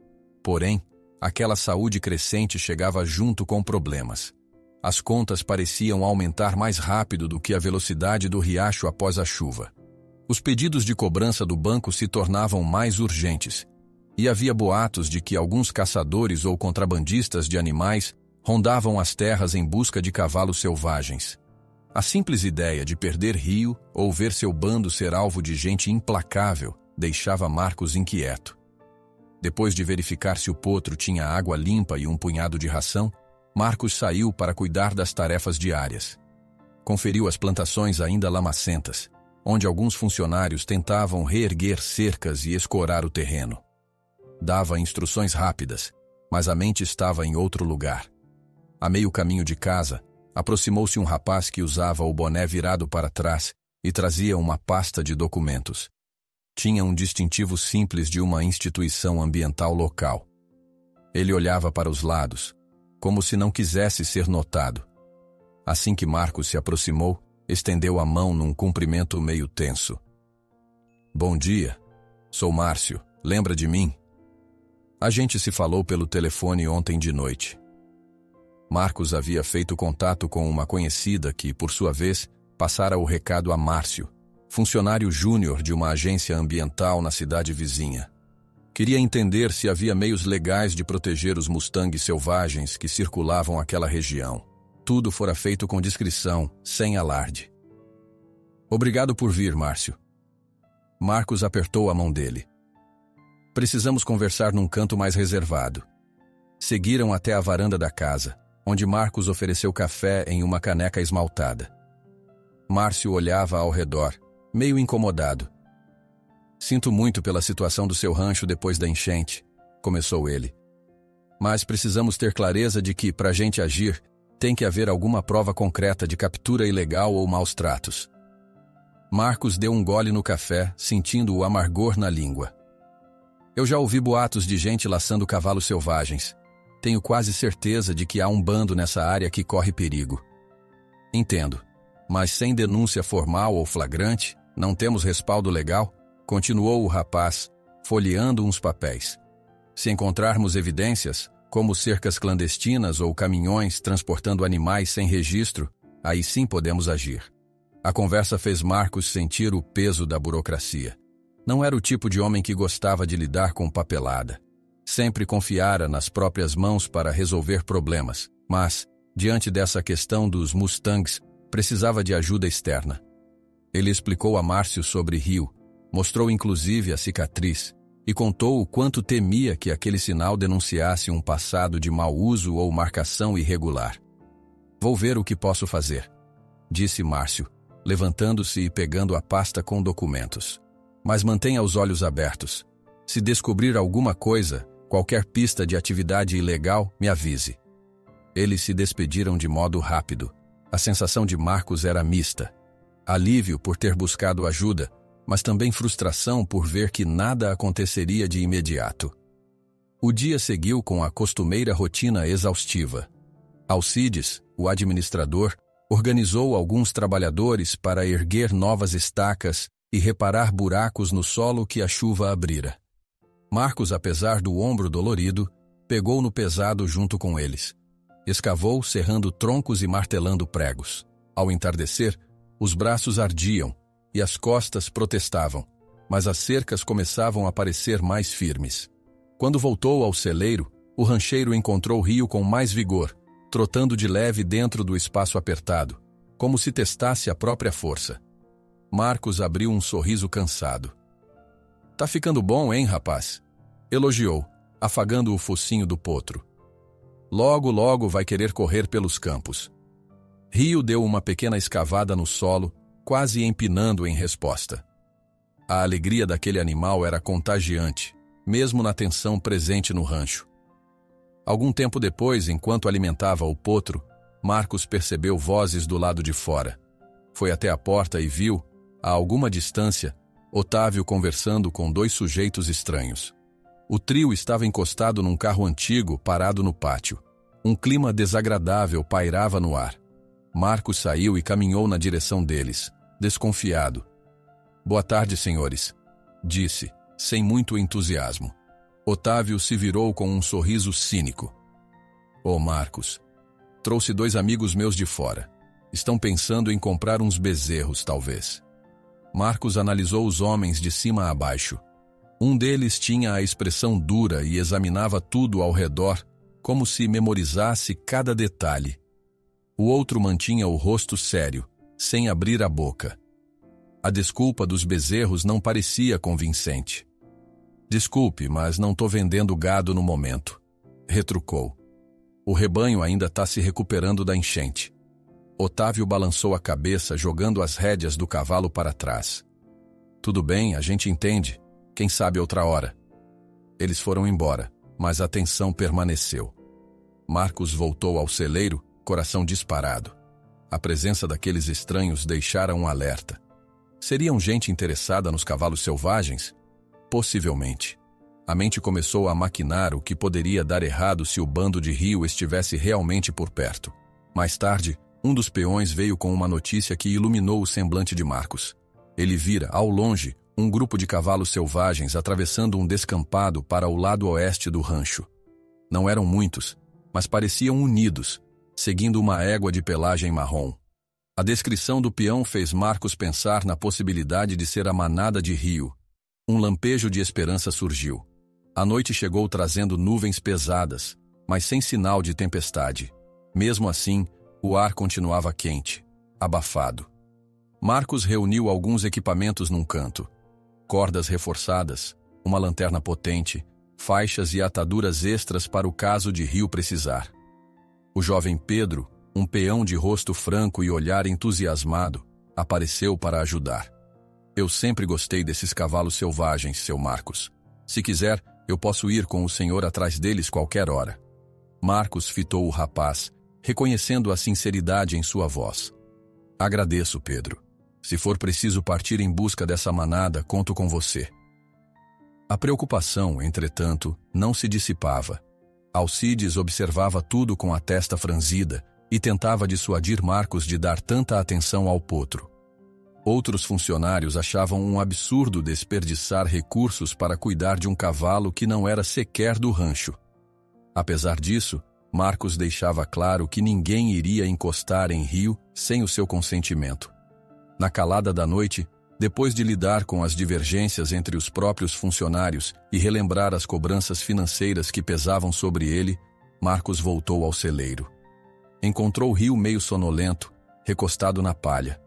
Porém, aquela saúde crescente chegava junto com problemas. As contas pareciam aumentar mais rápido do que a velocidade do riacho após a chuva. Os pedidos de cobrança do banco se tornavam mais urgentes, e havia boatos de que alguns caçadores ou contrabandistas de animais rondavam as terras em busca de cavalos selvagens. A simples ideia de perder Rio ou ver seu bando ser alvo de gente implacável deixava Marcos inquieto. Depois de verificar se o potro tinha água limpa e um punhado de ração, Marcos saiu para cuidar das tarefas diárias. Conferiu as plantações ainda lamacentas, onde alguns funcionários tentavam reerguer cercas e escorar o terreno. Dava instruções rápidas, mas a mente estava em outro lugar. A meio caminho de casa, aproximou-se um rapaz que usava o boné virado para trás e trazia uma pasta de documentos. Tinha um distintivo simples de uma instituição ambiental local. Ele olhava para os lados, como se não quisesse ser notado. Assim que Marcos se aproximou, estendeu a mão num cumprimento meio tenso. Bom dia, sou Márcio, lembra de mim? A gente se falou pelo telefone ontem de noite. Marcos havia feito contato com uma conhecida que, por sua vez, passara o recado a Márcio, funcionário júnior de uma agência ambiental na cidade vizinha. Queria entender se havia meios legais de proteger os mustangues selvagens que circulavam aquela região. Tudo fora feito com discrição, sem alarde. Obrigado por vir, Márcio. Marcos apertou a mão dele. Precisamos conversar num canto mais reservado. Seguiram até a varanda da casa, onde Marcos ofereceu café em uma caneca esmaltada. Márcio olhava ao redor, meio incomodado. Sinto muito pela situação do seu rancho depois da enchente, começou ele. Mas precisamos ter clareza de que, para a gente agir, tem que haver alguma prova concreta de captura ilegal ou maus tratos. Marcos deu um gole no café, sentindo o amargor na língua. Eu já ouvi boatos de gente laçando cavalos selvagens. Tenho quase certeza de que há um bando nessa área que corre perigo. Entendo, mas sem denúncia formal ou flagrante, não temos respaldo legal? Continuou o rapaz, folheando uns papéis. Se encontrarmos evidências, como cercas clandestinas ou caminhões transportando animais sem registro, aí sim podemos agir. A conversa fez Marcos sentir o peso da burocracia. Não era o tipo de homem que gostava de lidar com papelada. Sempre confiara nas próprias mãos para resolver problemas, mas, diante dessa questão dos mustangs, precisava de ajuda externa. Ele explicou a Márcio sobre Rio, mostrou inclusive a cicatriz e contou o quanto temia que aquele sinal denunciasse um passado de mau uso ou marcação irregular. Vou ver o que posso fazer, disse Márcio, levantando-se e pegando a pasta com documentos. Mas mantenha os olhos abertos. Se descobrir alguma coisa, qualquer pista de atividade ilegal, me avise. Eles se despediram de modo rápido. A sensação de Marcos era mista. Alívio por ter buscado ajuda, mas também frustração por ver que nada aconteceria de imediato. O dia seguiu com a costumeira rotina exaustiva. Alcides, o administrador, organizou alguns trabalhadores para erguer novas estacas e reparar buracos no solo que a chuva abrira. Marcos, apesar do ombro dolorido, pegou no pesado junto com eles. Escavou, serrando troncos e martelando pregos. Ao entardecer, os braços ardiam e as costas protestavam, mas as cercas começavam a parecer mais firmes. Quando voltou ao celeiro, o rancheiro encontrou Rio com mais vigor, trotando de leve dentro do espaço apertado, como se testasse a própria força. Marcos abriu um sorriso cansado. Tá ficando bom, hein, rapaz? Elogiou, afagando o focinho do potro. Logo, logo vai querer correr pelos campos. Rio deu uma pequena escavada no solo, quase empinando em resposta. A alegria daquele animal era contagiante, mesmo na tensão presente no rancho. Algum tempo depois, enquanto alimentava o potro, Marcos percebeu vozes do lado de fora. Foi até a porta e viu, a alguma distância, Otávio conversando com dois sujeitos estranhos. O trio estava encostado num carro antigo parado no pátio. Um clima desagradável pairava no ar. Marcos saiu e caminhou na direção deles, desconfiado. Boa tarde, senhores, disse, sem muito entusiasmo. Otávio se virou com um sorriso cínico. Marcos, trouxe 2 amigos meus de fora. Estão pensando em comprar uns bezerros, talvez. Marcos analisou os homens de cima a baixo. Um deles tinha a expressão dura e examinava tudo ao redor, como se memorizasse cada detalhe. O outro mantinha o rosto sério, sem abrir a boca. A desculpa dos bezerros não parecia convincente. Desculpe, mas não tô vendendo gado no momento, retrucou. O rebanho ainda está se recuperando da enchente. Otávio balançou a cabeça, jogando as rédeas do cavalo para trás. Tudo bem, a gente entende. Quem sabe outra hora. Eles foram embora, mas a tensão permaneceu. Marcos voltou ao celeiro, coração disparado. A presença daqueles estranhos deixara um alerta. Seriam gente interessada nos cavalos selvagens? Possivelmente. A mente começou a maquinar o que poderia dar errado se o bando de Rio estivesse realmente por perto. Mais tarde, um dos peões veio com uma notícia que iluminou o semblante de Marcos. Ele vira, ao longe, um grupo de cavalos selvagens atravessando um descampado para o lado oeste do rancho. Não eram muitos, mas pareciam unidos, seguindo uma égua de pelagem marrom. A descrição do peão fez Marcos pensar na possibilidade de ser a manada de Rio. Um lampejo de esperança surgiu. A noite chegou trazendo nuvens pesadas, mas sem sinal de tempestade. Mesmo assim, o ar continuava quente, abafado. Marcos reuniu alguns equipamentos num canto. Cordas reforçadas, uma lanterna potente, faixas e ataduras extras para o caso de Rio precisar. O jovem Pedro, um peão de rosto franco e olhar entusiasmado, apareceu para ajudar. Eu sempre gostei desses cavalos selvagens, seu Marcos. Se quiser, eu posso ir com o senhor atrás deles qualquer hora. Marcos fitou o rapaz, reconhecendo a sinceridade em sua voz. Agradeço, Pedro. Se for preciso partir em busca dessa manada, conto com você. A preocupação, entretanto, não se dissipava. Alcides observava tudo com a testa franzida e tentava dissuadir Marcos de dar tanta atenção ao potro. Outros funcionários achavam um absurdo desperdiçar recursos para cuidar de um cavalo que não era sequer do rancho. Apesar disso, Marcos deixava claro que ninguém iria encostar em Rio sem o seu consentimento. Na calada da noite, depois de lidar com as divergências entre os próprios funcionários e relembrar as cobranças financeiras que pesavam sobre ele, Marcos voltou ao celeiro. Encontrou Rio meio sonolento, recostado na palha.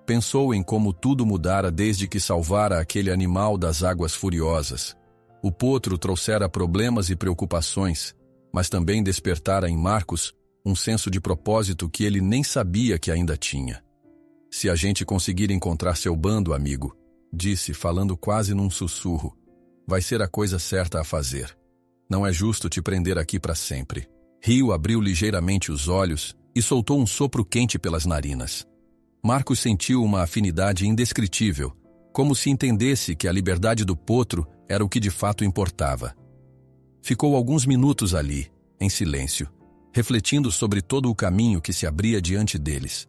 Pensou em como tudo mudara desde que salvara aquele animal das águas furiosas. O potro trouxera problemas e preocupações, mas também despertara em Marcos um senso de propósito que ele nem sabia que ainda tinha. Se a gente conseguir encontrar seu bando, amigo, disse, falando quase num sussurro, vai ser a coisa certa a fazer. Não é justo te prender aqui para sempre. Rio abriu ligeiramente os olhos e soltou um sopro quente pelas narinas. Marcos sentiu uma afinidade indescritível, como se entendesse que a liberdade do potro era o que de fato importava. Ficou alguns minutos ali, em silêncio, refletindo sobre todo o caminho que se abria diante deles.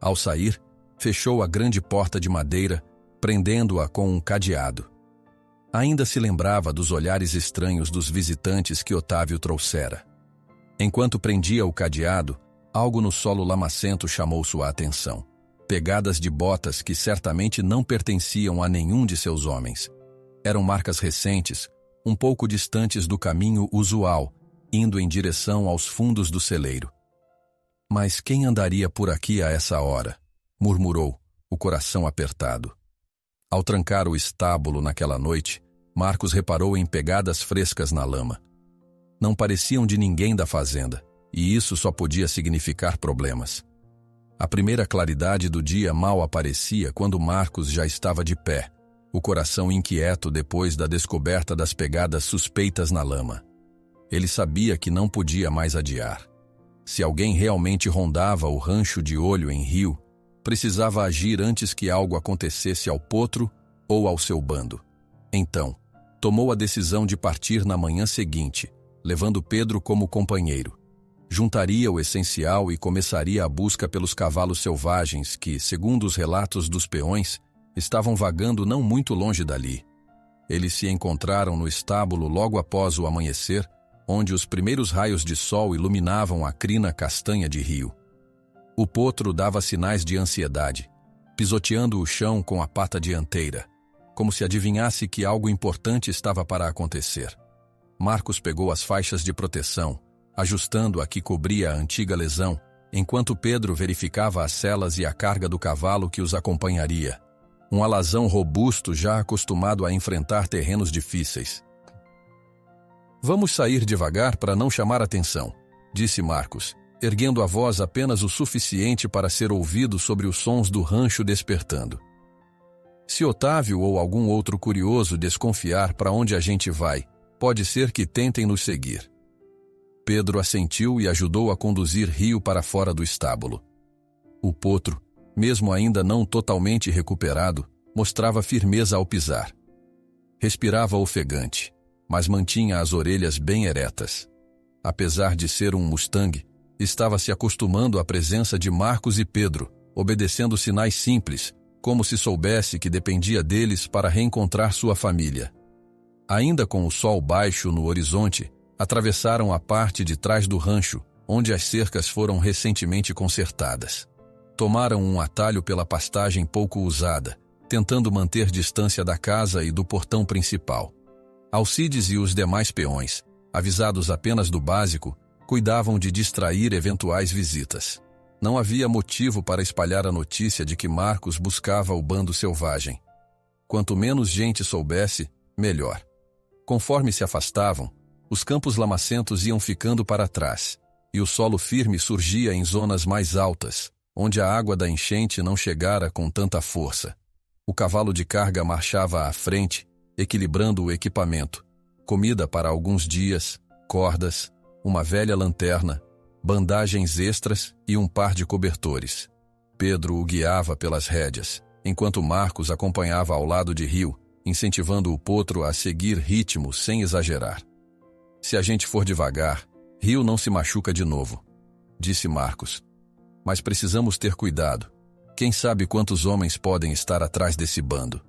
Ao sair, fechou a grande porta de madeira, prendendo-a com um cadeado. Ainda se lembrava dos olhares estranhos dos visitantes que Otávio trouxera. Enquanto prendia o cadeado, algo no solo lamacento chamou sua atenção. Pegadas de botas que certamente não pertenciam a nenhum de seus homens. Eram marcas recentes, um pouco distantes do caminho usual, indo em direção aos fundos do celeiro. Mas quem andaria por aqui a essa hora? Murmurou, o coração apertado. Ao trancar o estábulo naquela noite, Marcos reparou em pegadas frescas na lama. Não pareciam de ninguém da fazenda, e isso só podia significar problemas. A primeira claridade do dia mal aparecia quando Marcos já estava de pé, o coração inquieto depois da descoberta das pegadas suspeitas na lama. Ele sabia que não podia mais adiar. Se alguém realmente rondava o rancho de olho em Rio, precisava agir antes que algo acontecesse ao potro ou ao seu bando. Então, tomou a decisão de partir na manhã seguinte, levando Pedro como companheiro. Juntaria o essencial e começaria a busca pelos cavalos selvagens que, segundo os relatos dos peões, estavam vagando não muito longe dali. Eles se encontraram no estábulo logo após o amanhecer, onde os primeiros raios de sol iluminavam a crina castanha de Rio. O potro dava sinais de ansiedade. pisoteando o chão com a pata dianteira, como se adivinhasse que algo importante estava para acontecer. Marcos pegou as faixas de proteção, ajustando a que cobria a antiga lesão, enquanto Pedro verificava as selas e a carga do cavalo que os acompanharia. Um alazão robusto já acostumado a enfrentar terrenos difíceis. Vamos sair devagar para não chamar atenção, disse Marcos, erguendo a voz apenas o suficiente para ser ouvido sobre os sons do rancho despertando. Se Otávio ou algum outro curioso desconfiar para onde a gente vai, pode ser que tentem nos seguir. Pedro assentiu e ajudou a conduzir Rio para fora do estábulo. O potro, mesmo ainda não totalmente recuperado, mostrava firmeza ao pisar. Respirava ofegante, mas mantinha as orelhas bem eretas. Apesar de ser um Mustang, estava se acostumando à presença de Marcos e Pedro, obedecendo sinais simples, como se soubesse que dependia deles para reencontrar sua família. Ainda com o sol baixo no horizonte, atravessaram a parte de trás do rancho, onde as cercas foram recentemente consertadas. Tomaram um atalho pela pastagem pouco usada, tentando manter distância da casa e do portão principal. Alcides e os demais peões, avisados apenas do básico, cuidavam de distrair eventuais visitas. Não havia motivo para espalhar a notícia de que Marcos buscava o bando selvagem. Quanto menos gente soubesse, melhor. Conforme se afastavam, os campos lamacentos iam ficando para trás, e o solo firme surgia em zonas mais altas, onde a água da enchente não chegara com tanta força. O cavalo de carga marchava à frente, equilibrando o equipamento, comida para alguns dias, cordas, uma velha lanterna, bandagens extras e um par de cobertores. Pedro o guiava pelas rédeas, enquanto Marcos acompanhava ao lado de Rio, incentivando o potro a seguir ritmo sem exagerar. Se a gente for devagar, Rio não se machuca de novo, disse Marcos. Mas precisamos ter cuidado. Quem sabe quantos homens podem estar atrás desse bando?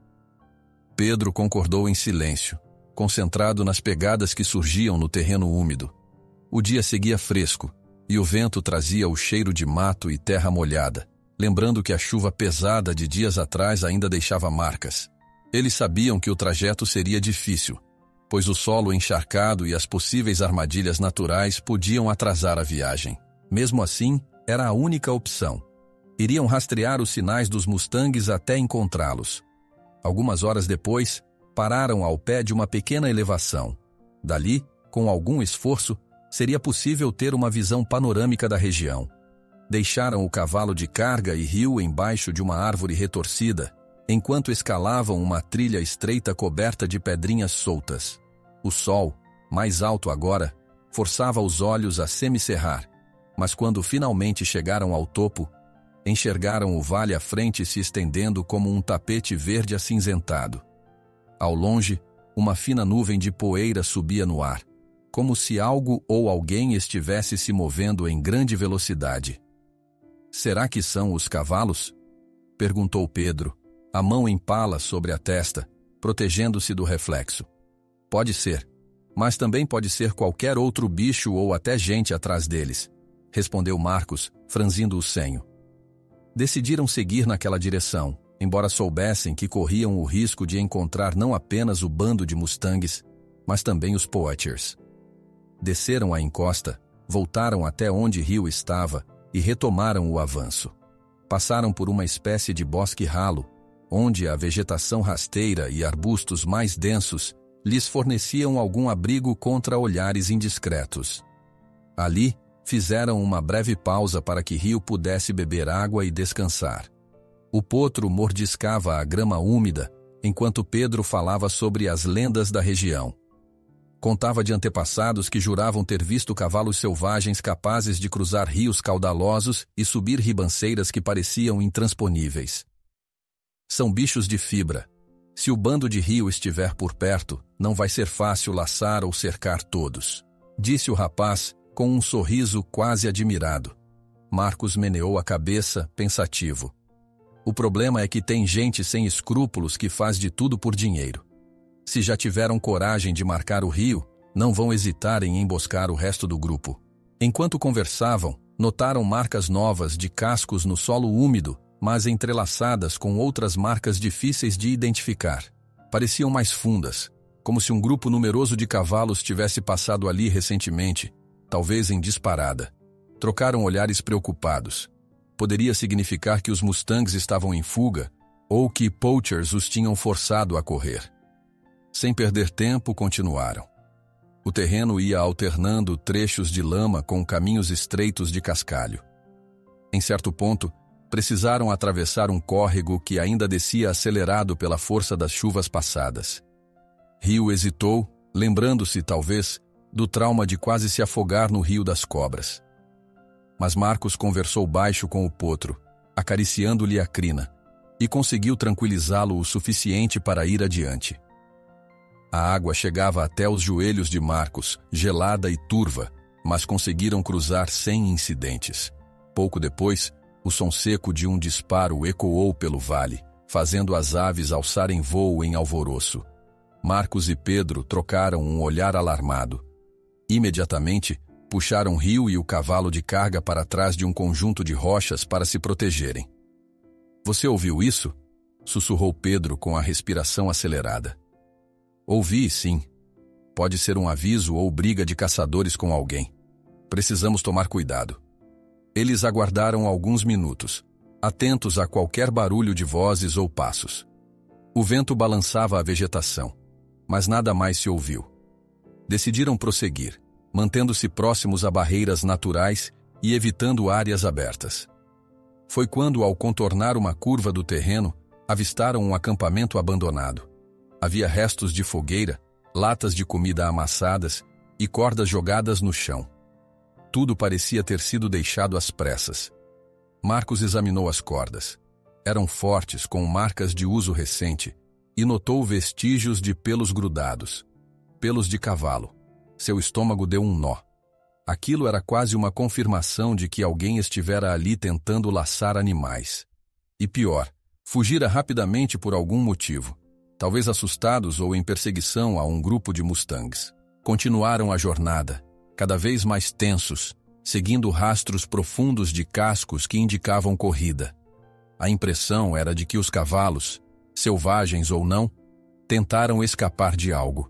Pedro concordou em silêncio, concentrado nas pegadas que surgiam no terreno úmido. O dia seguia fresco, e o vento trazia o cheiro de mato e terra molhada, lembrando que a chuva pesada de dias atrás ainda deixava marcas. Eles sabiam que o trajeto seria difícil, pois o solo encharcado e as possíveis armadilhas naturais podiam atrasar a viagem. Mesmo assim, era a única opção. Iriam rastrear os sinais dos Mustangs até encontrá-los. Algumas horas depois, pararam ao pé de uma pequena elevação. Dali, com algum esforço, seria possível ter uma visão panorâmica da região. Deixaram o cavalo de carga e Rio embaixo de uma árvore retorcida, enquanto escalavam uma trilha estreita coberta de pedrinhas soltas. O sol, mais alto agora, forçava os olhos a semicerrar, mas quando finalmente chegaram ao topo, enxergaram o vale à frente se estendendo como um tapete verde acinzentado. Ao longe, uma fina nuvem de poeira subia no ar, como se algo ou alguém estivesse se movendo em grande velocidade. Será que são os cavalos? Perguntou Pedro, a mão em pala sobre a testa, protegendo-se do reflexo. Pode ser, mas também pode ser qualquer outro bicho ou até gente atrás deles, respondeu Marcos, franzindo o senho. Decidiram seguir naquela direção, embora soubessem que corriam o risco de encontrar não apenas o bando de Mustangs, mas também os Poachers. Desceram a encosta, voltaram até onde Rio estava e retomaram o avanço. Passaram por uma espécie de bosque ralo, onde a vegetação rasteira e arbustos mais densos lhes forneciam algum abrigo contra olhares indiscretos. Ali, fizeram uma breve pausa para que Rio pudesse beber água e descansar. O potro mordiscava a grama úmida, enquanto Pedro falava sobre as lendas da região. Contava de antepassados que juravam ter visto cavalos selvagens capazes de cruzar rios caudalosos e subir ribanceiras que pareciam intransponíveis. São bichos de fibra. Se o bando de Rio estiver por perto, não vai ser fácil laçar ou cercar todos, disse o rapaz, com um sorriso quase admirado. Marcos meneou a cabeça, pensativo. O problema é que tem gente sem escrúpulos que faz de tudo por dinheiro. Se já tiveram coragem de marcar o rio, não vão hesitar em emboscar o resto do grupo. Enquanto conversavam, notaram marcas novas de cascos no solo úmido, mas entrelaçadas com outras marcas difíceis de identificar. Pareciam mais fundas, como se um grupo numeroso de cavalos tivesse passado ali recentemente, talvez em disparada. Trocaram olhares preocupados. Poderia significar que os Mustangs estavam em fuga ou que poachers os tinham forçado a correr. Sem perder tempo, continuaram. O terreno ia alternando trechos de lama com caminhos estreitos de cascalho. Em certo ponto, precisaram atravessar um córrego que ainda descia acelerado pela força das chuvas passadas. Rio hesitou, lembrando-se, talvez, do trauma de quase se afogar no Rio das Cobras. Mas Marcos conversou baixo com o potro, acariciando-lhe a crina, e conseguiu tranquilizá-lo o suficiente para ir adiante. A água chegava até os joelhos de Marcos, gelada e turva, mas conseguiram cruzar sem incidentes. Pouco depois, o som seco de um disparo ecoou pelo vale, fazendo as aves alçarem voo em alvoroço. Marcos e Pedro trocaram um olhar alarmado. Imediatamente, puxaram Rio e o cavalo de carga para trás de um conjunto de rochas para se protegerem. "Você ouviu isso?" sussurrou Pedro com a respiração acelerada. "Ouvi, sim. Pode ser um aviso ou briga de caçadores com alguém. Precisamos tomar cuidado." Eles aguardaram alguns minutos, atentos a qualquer barulho de vozes ou passos. O vento balançava a vegetação, mas nada mais se ouviu. Decidiram prosseguir, mantendo-se próximos a barreiras naturais e evitando áreas abertas. Foi quando, ao contornar uma curva do terreno, avistaram um acampamento abandonado. Havia restos de fogueira, latas de comida amassadas e cordas jogadas no chão. Tudo parecia ter sido deixado às pressas. Marcos examinou as cordas. Eram fortes, com marcas de uso recente, e notou vestígios de pelos grudados. Pelos de cavalo. Seu estômago deu um nó. Aquilo era quase uma confirmação de que alguém estivera ali tentando laçar animais. E pior, fugira rapidamente por algum motivo, talvez assustados ou em perseguição a um grupo de mustangs. Continuaram a jornada, cada vez mais tensos, seguindo rastros profundos de cascos que indicavam corrida. A impressão era de que os cavalos, selvagens ou não, tentaram escapar de algo.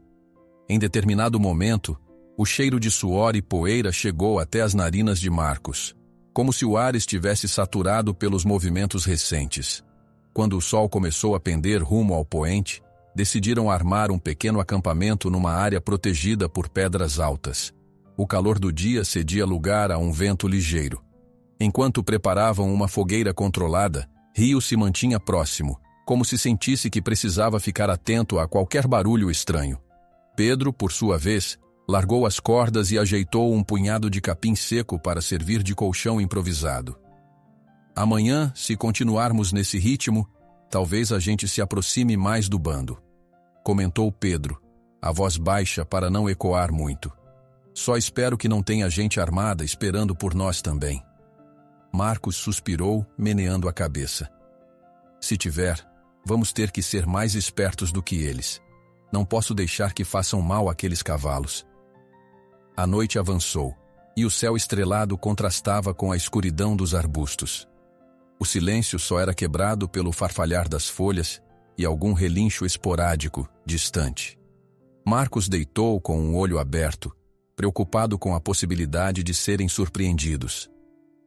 Em determinado momento, o cheiro de suor e poeira chegou até as narinas de Marcos, como se o ar estivesse saturado pelos movimentos recentes. Quando o sol começou a pender rumo ao poente, decidiram armar um pequeno acampamento numa área protegida por pedras altas. O calor do dia cedia lugar a um vento ligeiro. Enquanto preparavam uma fogueira controlada, Rio se mantinha próximo, como se sentisse que precisava ficar atento a qualquer barulho estranho. Pedro, por sua vez, largou as cordas e ajeitou um punhado de capim seco para servir de colchão improvisado. "Amanhã, se continuarmos nesse ritmo, talvez a gente se aproxime mais do bando", comentou Pedro, a voz baixa para não ecoar muito. "Só espero que não tenha gente armada esperando por nós também." Marcos suspirou, meneando a cabeça. "Se tiver, vamos ter que ser mais espertos do que eles. Não posso deixar que façam mal àqueles cavalos." A noite avançou, e o céu estrelado contrastava com a escuridão dos arbustos. O silêncio só era quebrado pelo farfalhar das folhas e algum relincho esporádico, distante. Marcos deitou com um olho aberto, preocupado com a possibilidade de serem surpreendidos.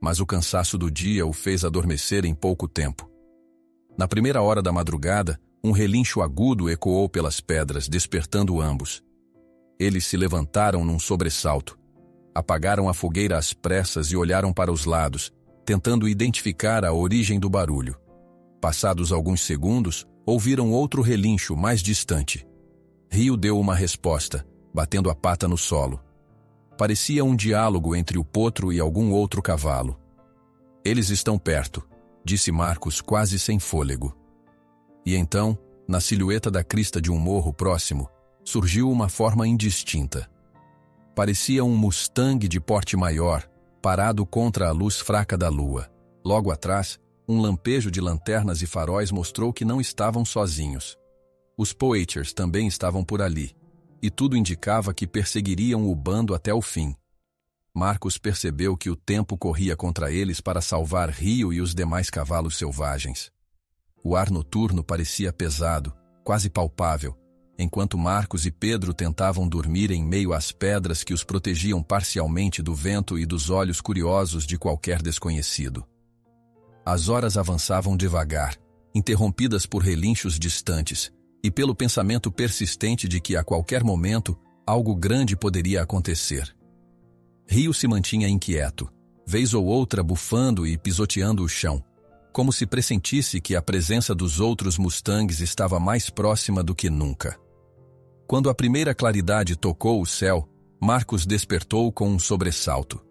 Mas o cansaço do dia o fez adormecer em pouco tempo. Na primeira hora da madrugada, um relincho agudo ecoou pelas pedras, despertando ambos. Eles se levantaram num sobressalto. Apagaram a fogueira às pressas e olharam para os lados, tentando identificar a origem do barulho. Passados alguns segundos, ouviram outro relincho mais distante. Rio deu uma resposta, batendo a pata no solo. Parecia um diálogo entre o potro e algum outro cavalo. "Eles estão perto", disse Marcos quase sem fôlego. E então, na silhueta da crista de um morro próximo, surgiu uma forma indistinta. Parecia um Mustang de porte maior, parado contra a luz fraca da lua. Logo atrás, um lampejo de lanternas e faróis mostrou que não estavam sozinhos. Os poachers também estavam por ali, e tudo indicava que perseguiriam o bando até o fim. Marcos percebeu que o tempo corria contra eles para salvar Rio e os demais cavalos selvagens. O ar noturno parecia pesado, quase palpável, enquanto Marcos e Pedro tentavam dormir em meio às pedras que os protegiam parcialmente do vento e dos olhos curiosos de qualquer desconhecido. As horas avançavam devagar, interrompidas por relinchos distantes, e pelo pensamento persistente de que a qualquer momento algo grande poderia acontecer. Rio se mantinha inquieto, vez ou outra bufando e pisoteando o chão, como se pressentisse que a presença dos outros Mustangs estava mais próxima do que nunca. Quando a primeira claridade tocou o céu, Marcos despertou com um sobressalto.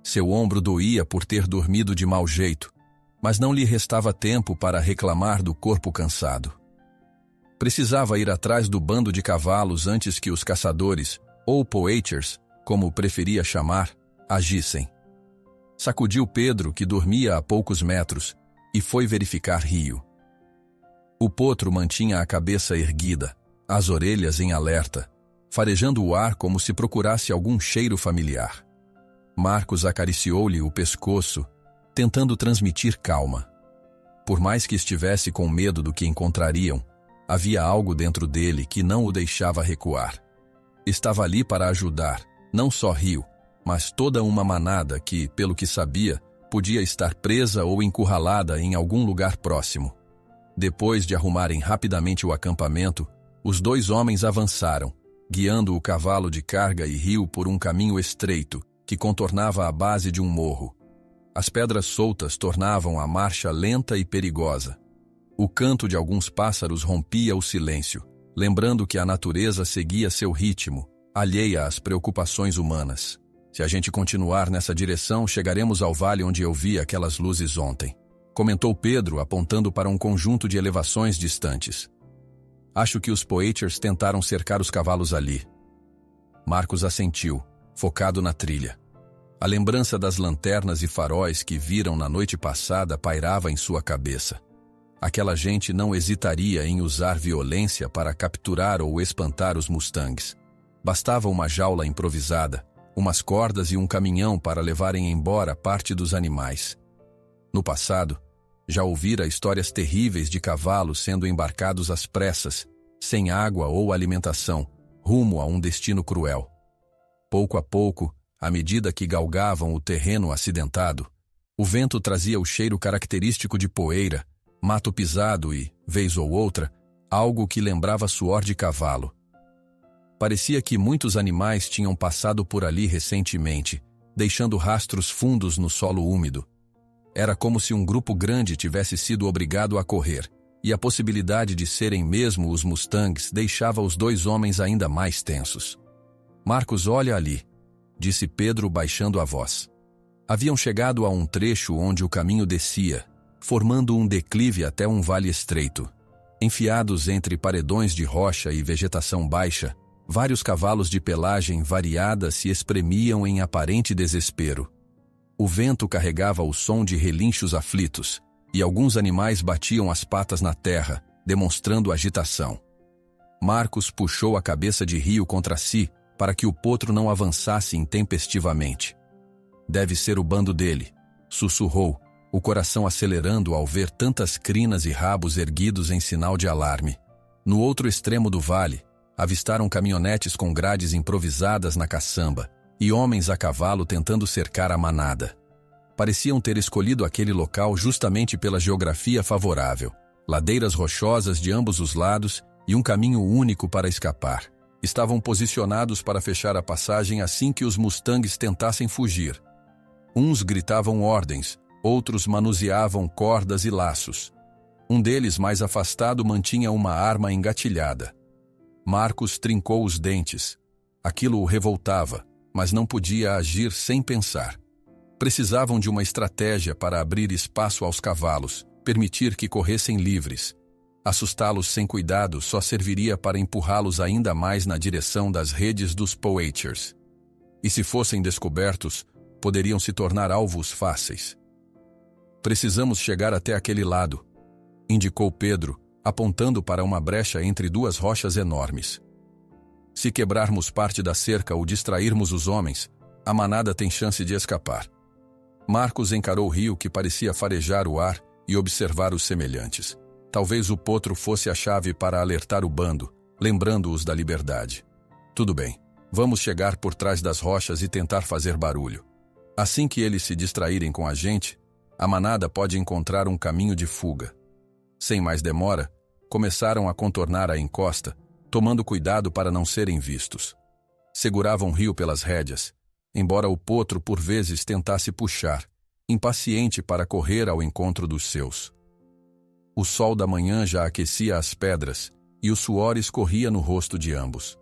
Seu ombro doía por ter dormido de mau jeito, mas não lhe restava tempo para reclamar do corpo cansado. Precisava ir atrás do bando de cavalos antes que os caçadores, ou poachers, como preferia chamar, agissem. Sacudiu Pedro, que dormia a poucos metros, e foi verificar Rio. O potro mantinha a cabeça erguida, as orelhas em alerta, farejando o ar como se procurasse algum cheiro familiar. Marcos acariciou-lhe o pescoço, tentando transmitir calma. Por mais que estivesse com medo do que encontrariam, havia algo dentro dele que não o deixava recuar. Estava ali para ajudar, não só Rio, mas toda uma manada que, pelo que sabia, podia estar presa ou encurralada em algum lugar próximo. Depois de arrumarem rapidamente o acampamento, os dois homens avançaram, guiando o cavalo de carga e Rio por um caminho estreito que contornava a base de um morro. As pedras soltas tornavam a marcha lenta e perigosa. O canto de alguns pássaros rompia o silêncio, lembrando que a natureza seguia seu ritmo, alheia às preocupações humanas. Se a gente continuar nessa direção, chegaremos ao vale onde eu vi aquelas luzes ontem, comentou Pedro, apontando para um conjunto de elevações distantes. Acho que os poachers tentaram cercar os cavalos ali. Marcos assentiu, focado na trilha. A lembrança das lanternas e faróis que viram na noite passada pairava em sua cabeça. Aquela gente não hesitaria em usar violência para capturar ou espantar os Mustangs. Bastava uma jaula improvisada, umas cordas e um caminhão para levarem embora parte dos animais. No passado, já ouvira histórias terríveis de cavalos sendo embarcados às pressas, sem água ou alimentação, rumo a um destino cruel. Pouco a pouco, à medida que galgavam o terreno acidentado, o vento trazia o cheiro característico de poeira, mato pisado e, vez ou outra, algo que lembrava suor de cavalo. Parecia que muitos animais tinham passado por ali recentemente, deixando rastros fundos no solo úmido. Era como se um grupo grande tivesse sido obrigado a correr, e a possibilidade de serem mesmo os Mustangs deixava os dois homens ainda mais tensos. Marcos, olha ali, disse Pedro baixando a voz. Haviam chegado a um trecho onde o caminho descia, formando um declive até um vale estreito. Enfiados entre paredões de rocha e vegetação baixa, vários cavalos de pelagem variada se espremiam em aparente desespero. O vento carregava o som de relinchos aflitos, e alguns animais batiam as patas na terra, demonstrando agitação. Marcos puxou a cabeça de Rio contra si, para que o potro não avançasse intempestivamente. Deve ser o bando dele, sussurrou, o coração acelerando ao ver tantas crinas e rabos erguidos em sinal de alarme. No outro extremo do vale, avistaram caminhonetes com grades improvisadas na caçamba e homens a cavalo tentando cercar a manada. Pareciam ter escolhido aquele local justamente pela geografia favorável, ladeiras rochosas de ambos os lados e um caminho único para escapar. Estavam posicionados para fechar a passagem assim que os Mustangs tentassem fugir. Uns gritavam ordens, outros manuseavam cordas e laços. Um deles, mais afastado, mantinha uma arma engatilhada. Marcos trincou os dentes. Aquilo o revoltava, mas não podia agir sem pensar. Precisavam de uma estratégia para abrir espaço aos cavalos, permitir que corressem livres. Assustá-los sem cuidado só serviria para empurrá-los ainda mais na direção das redes dos poachers. E se fossem descobertos, poderiam se tornar alvos fáceis. Precisamos chegar até aquele lado, indicou Pedro, apontando para uma brecha entre duas rochas enormes. Se quebrarmos parte da cerca ou distrairmos os homens, A manada tem chance de escapar. Marcos encarou o rio que parecia farejar o ar e observar os semelhantes. Talvez o potro fosse a chave para alertar o bando, lembrando-os da liberdade. Tudo bem, vamos chegar por trás das rochas e tentar fazer barulho. Assim que eles se distraírem com a gente, a manada pode encontrar um caminho de fuga. Sem mais demora, começaram a contornar a encosta, tomando cuidado para não serem vistos. Seguravam o rio pelas rédeas, embora o potro por vezes tentasse puxar, impaciente para correr ao encontro dos seus. O sol da manhã já aquecia as pedras e o suor escorria no rosto de ambos.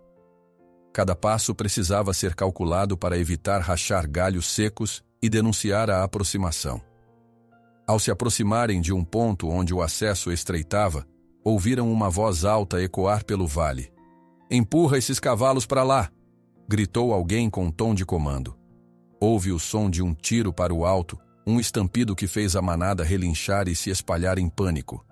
Cada passo precisava ser calculado para evitar rachar galhos secos e denunciar a aproximação. Ao se aproximarem de um ponto onde o acesso estreitava, ouviram uma voz alta ecoar pelo vale. "Empurra esses cavalos para lá!" gritou alguém com um tom de comando. Houve o som de um tiro para o alto, um estampido que fez a manada relinchar e se espalhar em pânico.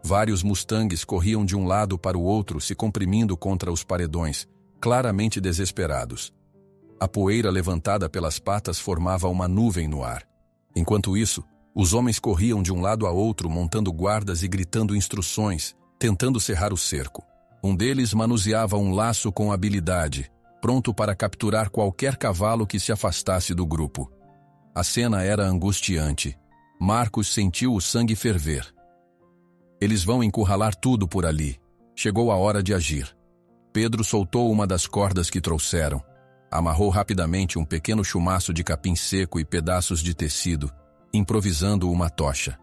Vários mustangues corriam de um lado para o outro, se comprimindo contra os paredões, claramente desesperados. A poeira levantada pelas patas formava uma nuvem no ar. Enquanto isso, os homens corriam de um lado a outro, montando guardas e gritando instruções, tentando cerrar o cerco. Um deles manuseava um laço com habilidade, pronto para capturar qualquer cavalo que se afastasse do grupo. A cena era angustiante. Marcos sentiu o sangue ferver. Eles vão encurralar tudo por ali. Chegou a hora de agir. Pedro soltou uma das cordas que trouxeram. Amarrou rapidamente um pequeno chumaço de capim seco e pedaços de tecido, improvisando uma tocha.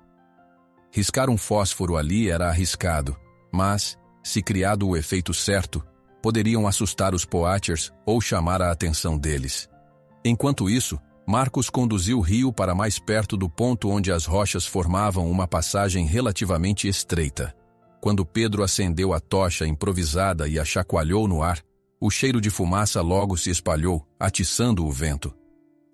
Riscar um fósforo ali era arriscado, mas, se criado o efeito certo, poderiam assustar os poachers ou chamar a atenção deles. Enquanto isso, Marcos conduziu o rio para mais perto do ponto onde as rochas formavam uma passagem relativamente estreita. Quando Pedro acendeu a tocha improvisada e a chacoalhou no ar, o cheiro de fumaça logo se espalhou, atiçando o vento.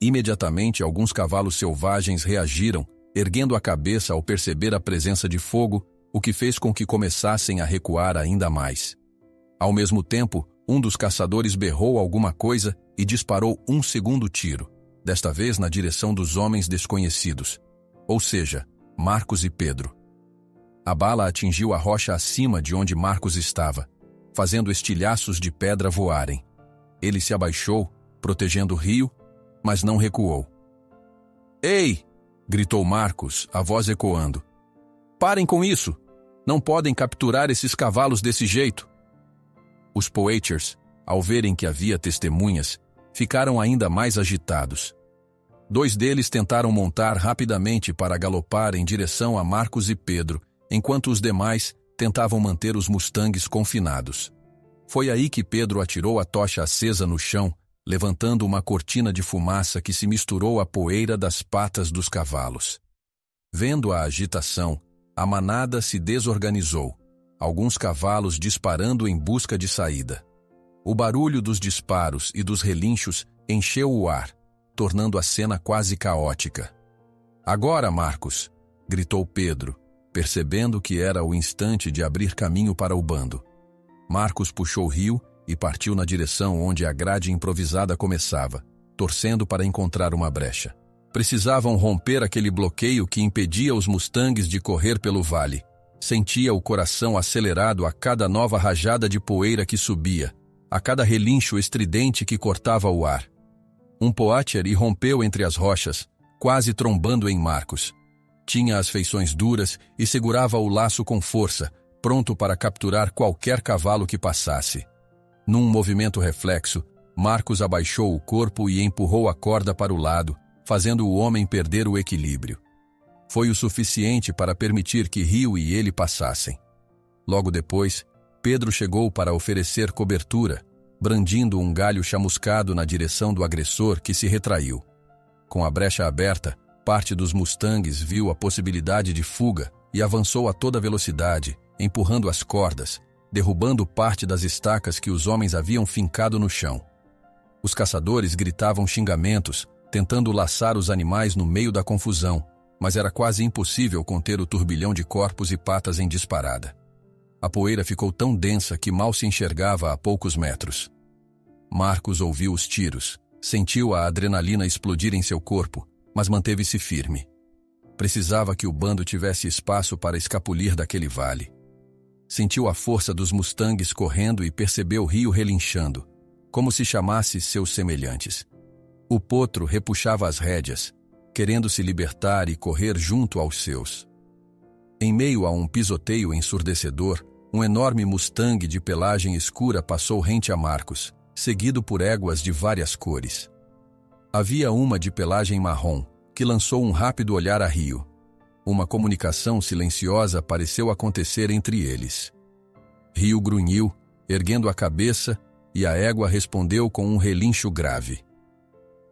Imediatamente, alguns cavalos selvagens reagiram, erguendo a cabeça ao perceber a presença de fogo, o que fez com que começassem a recuar ainda mais. Ao mesmo tempo, um dos caçadores berrou alguma coisa e disparou um segundo tiro, desta vez na direção dos homens desconhecidos, ou seja, Marcos e Pedro. A bala atingiu a rocha acima de onde Marcos estava, fazendo estilhaços de pedra voarem. Ele se abaixou, protegendo o rio, mas não recuou. "Ei!" gritou Marcos, a voz ecoando. "Parem com isso! Não podem capturar esses cavalos desse jeito!" Os poachers, ao verem que havia testemunhas, ficaram ainda mais agitados. 2 deles tentaram montar rapidamente para galopar em direção a Marcos e Pedro, enquanto os demais tentavam manter os mustangues confinados. Foi aí que Pedro atirou a tocha acesa no chão, levantando uma cortina de fumaça que se misturou à poeira das patas dos cavalos. Vendo a agitação, a manada se desorganizou, alguns cavalos disparando em busca de saída. O barulho dos disparos e dos relinchos encheu o ar, tornando a cena quase caótica. "Agora, Marcos!" gritou Pedro, percebendo que era o instante de abrir caminho para o bando. Marcos puxou o rio e partiu na direção onde a grade improvisada começava, torcendo para encontrar uma brecha. Precisavam romper aquele bloqueio que impedia os mustangues de correr pelo vale. Sentia o coração acelerado a cada nova rajada de poeira que subia, a cada relincho estridente que cortava o ar. Um poacher irrompeu entre as rochas, quase trombando em Marcos. Tinha as feições duras e segurava o laço com força, pronto para capturar qualquer cavalo que passasse. Num movimento reflexo, Marcos abaixou o corpo e empurrou a corda para o lado, fazendo o homem perder o equilíbrio. Foi o suficiente para permitir que Rio e ele passassem. Logo depois, Pedro chegou para oferecer cobertura, brandindo um galho chamuscado na direção do agressor que se retraiu. Com a brecha aberta, parte dos mustangues viu a possibilidade de fuga e avançou a toda velocidade, empurrando as cordas, derrubando parte das estacas que os homens haviam fincado no chão. Os caçadores gritavam xingamentos, tentando laçar os animais no meio da confusão, mas era quase impossível conter o turbilhão de corpos e patas em disparada. A poeira ficou tão densa que mal se enxergava a poucos metros. Marcos ouviu os tiros, Sentiu a adrenalina explodir em seu corpo, mas manteve-se firme. Precisava que o bando tivesse espaço para escapulir daquele vale. Sentiu a força dos mustangues correndo e percebeu o rio relinchando, como se chamasse seus semelhantes. O potro repuxava as rédeas, querendo se libertar e correr junto aos seus. Em meio a um pisoteio ensurdecedor, um enorme mustang de pelagem escura passou rente a Marcos, seguido por éguas de várias cores. Havia uma de pelagem marrom, que lançou um rápido olhar a Rio. Uma comunicação silenciosa pareceu acontecer entre eles. Rio grunhiu, erguendo a cabeça, e a égua respondeu com um relincho grave.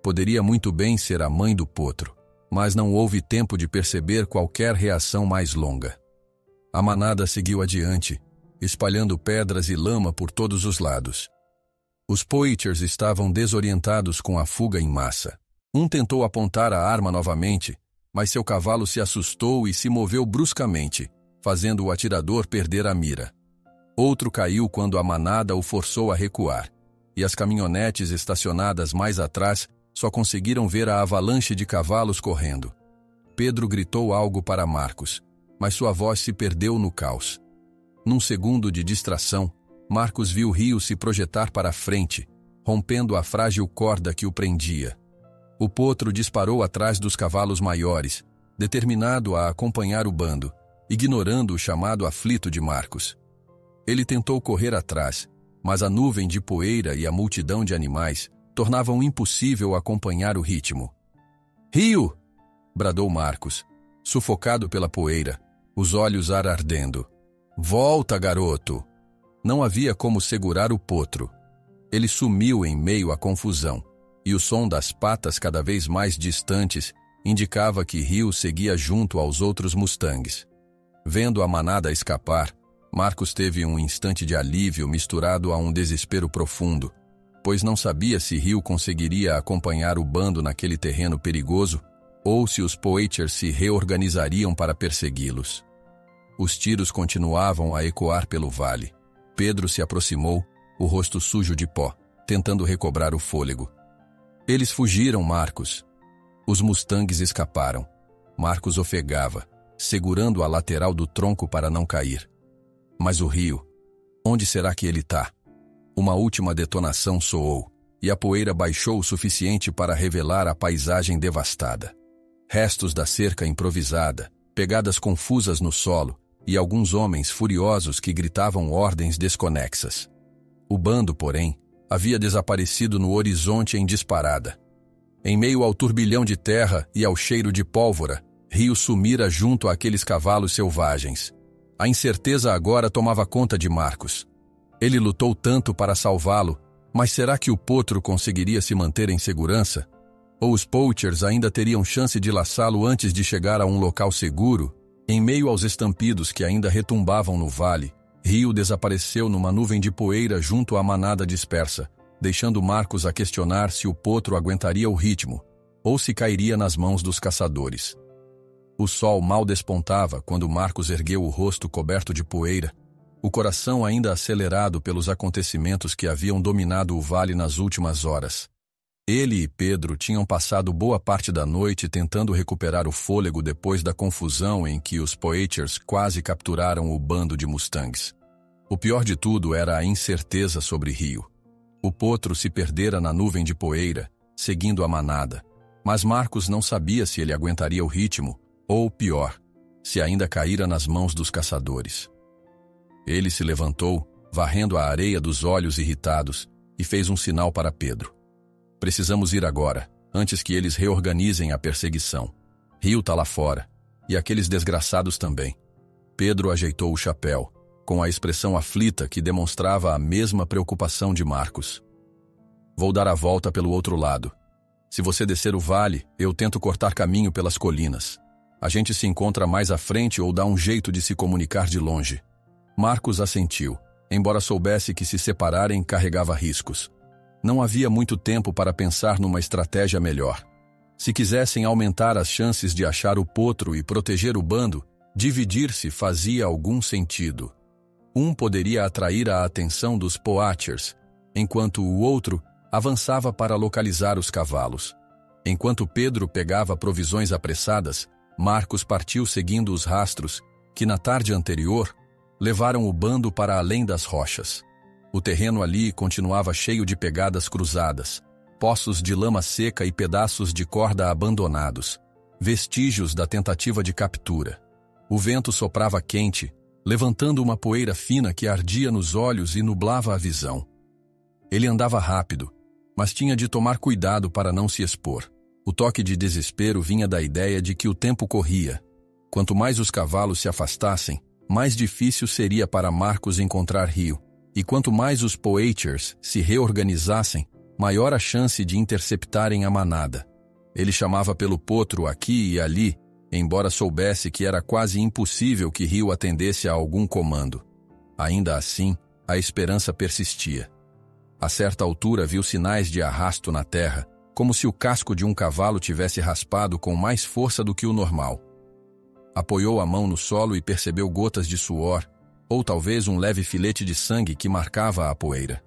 Poderia muito bem ser a mãe do potro, mas não houve tempo de perceber qualquer reação mais longa. A manada seguiu adiante, espalhando pedras e lama por todos os lados. Os poachers estavam desorientados com a fuga em massa. Um tentou apontar a arma novamente, mas seu cavalo se assustou e se moveu bruscamente, fazendo o atirador perder a mira. Outro caiu quando a manada o forçou a recuar, e as caminhonetes estacionadas mais atrás só conseguiram ver a avalanche de cavalos correndo. Pedro gritou algo para Marcos, mas sua voz se perdeu no caos. Num segundo de distração, Marcos viu Rio se projetar para a frente, rompendo a frágil corda que o prendia. O potro disparou atrás dos cavalos maiores, determinado a acompanhar o bando, ignorando o chamado aflito de Marcos. Ele tentou correr atrás, mas a nuvem de poeira e a multidão de animais tornavam impossível acompanhar o ritmo. "Rio!" bradou Marcos, sufocado pela poeira, os olhos ardendo. "Volta, garoto!" Não havia como segurar o potro. Ele sumiu em meio à confusão, e o som das patas cada vez mais distantes indicava que Rio seguia junto aos outros mustangues. Vendo a manada escapar, Marcos teve um instante de alívio misturado a um desespero profundo, pois não sabia se Rio conseguiria acompanhar o bando naquele terreno perigoso ou se os poachers se reorganizariam para persegui-los. Os tiros continuavam a ecoar pelo vale. Pedro se aproximou, o rosto sujo de pó, tentando recobrar o fôlego. Eles fugiram, Marcos. Os mustangues escaparam. Marcos ofegava, segurando a lateral do tronco para não cair. Mas o Rio, onde será que ele está? Uma última detonação soou, e a poeira baixou o suficiente para revelar a paisagem devastada. Restos da cerca improvisada, pegadas confusas no solo, e alguns homens furiosos que gritavam ordens desconexas. O bando, porém, havia desaparecido no horizonte em disparada. Em meio ao turbilhão de terra e ao cheiro de pólvora, Rio sumira junto àqueles cavalos selvagens. A incerteza agora tomava conta de Marcos. Ele lutou tanto para salvá-lo, mas será que o potro conseguiria se manter em segurança? Ou os poachers ainda teriam chance de laçá-lo antes de chegar a um local seguro? Em meio aos estampidos que ainda retumbavam no vale, Rio desapareceu numa nuvem de poeira junto à manada dispersa, deixando Marcos a questionar se o potro aguentaria o ritmo, ou se cairia nas mãos dos caçadores. O sol mal despontava quando Marcos ergueu o rosto coberto de poeira, o coração ainda acelerado pelos acontecimentos que haviam dominado o vale nas últimas horas. Ele e Pedro tinham passado boa parte da noite tentando recuperar o fôlego depois da confusão em que os poachers quase capturaram o bando de mustangs. O pior de tudo era a incerteza sobre Rio. O potro se perdera na nuvem de poeira, seguindo a manada, mas Marcos não sabia se ele aguentaria o ritmo, ou, pior, se ainda caíra nas mãos dos caçadores. Ele se levantou, varrendo a areia dos olhos irritados, e fez um sinal para Pedro. "Precisamos ir agora, antes que eles reorganizem a perseguição. Rio tá lá fora, e aqueles desgraçados também." Pedro ajeitou o chapéu, com a expressão aflita que demonstrava a mesma preocupação de Marcos. "Vou dar a volta pelo outro lado. Se você descer o vale, eu tento cortar caminho pelas colinas. A gente se encontra mais à frente ou dá um jeito de se comunicar de longe." Marcos assentiu, embora soubesse que se separarem carregava riscos. Não havia muito tempo para pensar numa estratégia melhor. Se quisessem aumentar as chances de achar o potro e proteger o bando, dividir-se fazia algum sentido. Um poderia atrair a atenção dos poachers, enquanto o outro avançava para localizar os cavalos. Enquanto Pedro pegava provisões apressadas, Marcos partiu seguindo os rastros que, na tarde anterior, levaram o bando para além das rochas. O terreno ali continuava cheio de pegadas cruzadas, poços de lama seca e pedaços de corda abandonados, vestígios da tentativa de captura. O vento soprava quente, levantando uma poeira fina que ardia nos olhos e nublava a visão. Ele andava rápido, mas tinha de tomar cuidado para não se expor. O toque de desespero vinha da ideia de que o tempo corria. Quanto mais os cavalos se afastassem, mais difícil seria para Marcos encontrar Rio. E quanto mais os Poachers se reorganizassem, maior a chance de interceptarem a manada. Ele chamava pelo potro aqui e ali, embora soubesse que era quase impossível que Rio atendesse a algum comando. Ainda assim, a esperança persistia. A certa altura viu sinais de arrasto na terra, como se o casco de um cavalo tivesse raspado com mais força do que o normal. Apoiou a mão no solo e percebeu gotas de suor, ou talvez um leve filete de sangue que marcava a poeira.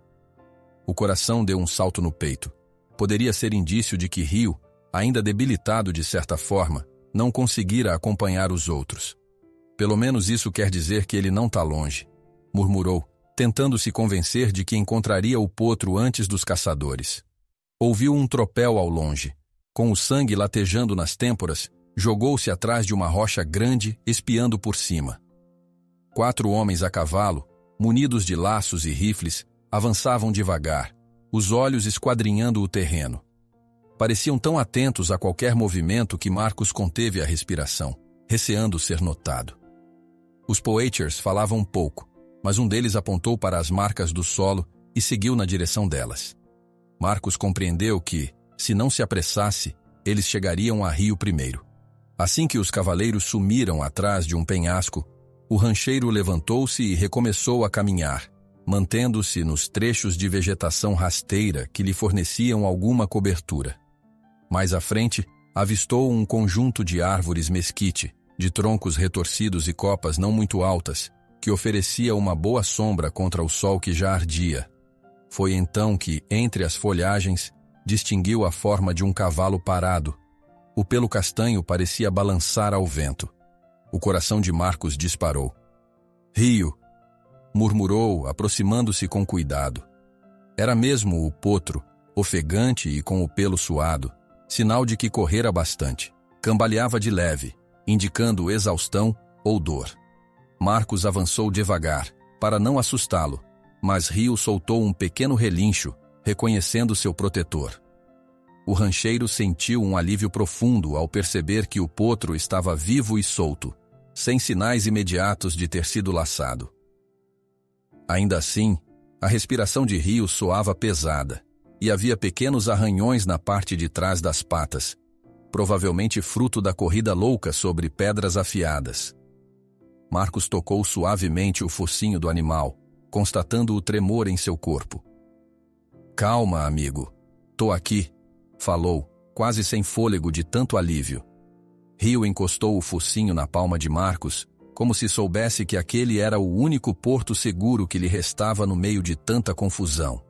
O coração deu um salto no peito. Poderia ser indício de que Rio, ainda debilitado de certa forma, não conseguira acompanhar os outros. Pelo menos isso quer dizer que ele não está longe, murmurou, tentando se convencer de que encontraria o potro antes dos caçadores. Ouviu um tropel ao longe. Com o sangue latejando nas têmporas, jogou-se atrás de uma rocha grande, espiando por cima. 4 homens a cavalo, munidos de laços e rifles, avançavam devagar, os olhos esquadrinhando o terreno. Pareciam tão atentos a qualquer movimento que Marcos conteve a respiração, receando ser notado. Os Poachers falavam pouco, mas um deles apontou para as marcas do solo e seguiu na direção delas. Marcos compreendeu que, se não se apressasse, eles chegariam a Rio primeiro. Assim que os cavaleiros sumiram atrás de um penhasco, o rancheiro levantou-se e recomeçou a caminhar, mantendo-se nos trechos de vegetação rasteira que lhe forneciam alguma cobertura. Mais à frente, avistou um conjunto de árvores mesquite, de troncos retorcidos e copas não muito altas, que oferecia uma boa sombra contra o sol que já ardia. Foi então que, entre as folhagens, distinguiu a forma de um cavalo parado. O pelo castanho parecia balançar ao vento. O coração de Marcos disparou. Rio! Murmurou, aproximando-se com cuidado. Era mesmo o potro, ofegante e com o pelo suado, sinal de que correra bastante. Cambaleava de leve, indicando exaustão ou dor. Marcos avançou devagar, para não assustá-lo, mas Rio soltou um pequeno relincho, reconhecendo seu protetor. O rancheiro sentiu um alívio profundo ao perceber que o potro estava vivo e solto, sem sinais imediatos de ter sido laçado. Ainda assim, a respiração de Rio soava pesada, e havia pequenos arranhões na parte de trás das patas, provavelmente fruto da corrida louca sobre pedras afiadas. Marcos tocou suavemente o focinho do animal, constatando o tremor em seu corpo. Calma, amigo. Tô aqui, falou, quase sem fôlego de tanto alívio. Rio encostou o focinho na palma de Marcos, como se soubesse que aquele era o único porto seguro que lhe restava no meio de tanta confusão.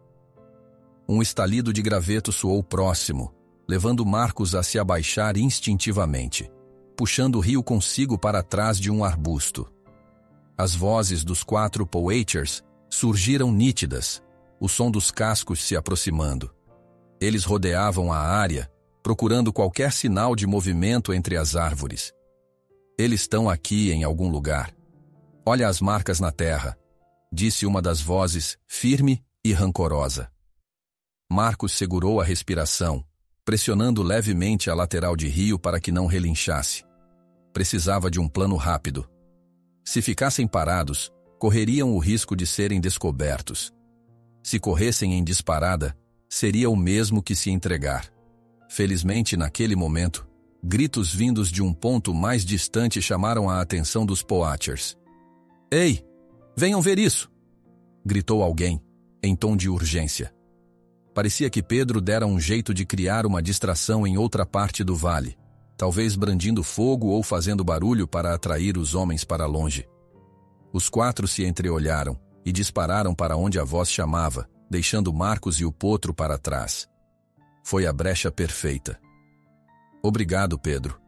Um estalido de graveto soou próximo, levando Marcos a se abaixar instintivamente, puxando Rio consigo para trás de um arbusto. As vozes dos 4 Poachers surgiram nítidas, o som dos cascos se aproximando. Eles rodeavam a área, procurando qualquer sinal de movimento entre as árvores. Eles estão aqui em algum lugar. Olha as marcas na terra, disse uma das vozes, firme e rancorosa. Marcos segurou a respiração, pressionando levemente a lateral de Rio para que não relinchasse. Precisava de um plano rápido. Se ficassem parados, correriam o risco de serem descobertos. Se corressem em disparada, seria o mesmo que se entregar. Felizmente, naquele momento, gritos vindos de um ponto mais distante chamaram a atenção dos Poachers. Ei, venham ver isso! Gritou alguém, em tom de urgência. Parecia que Pedro dera um jeito de criar uma distração em outra parte do vale, talvez brandindo fogo ou fazendo barulho para atrair os homens para longe. Os 4 se entreolharam e dispararam para onde a voz chamava, deixando Marcos e o potro para trás. Foi a brecha perfeita. Obrigado, Pedro,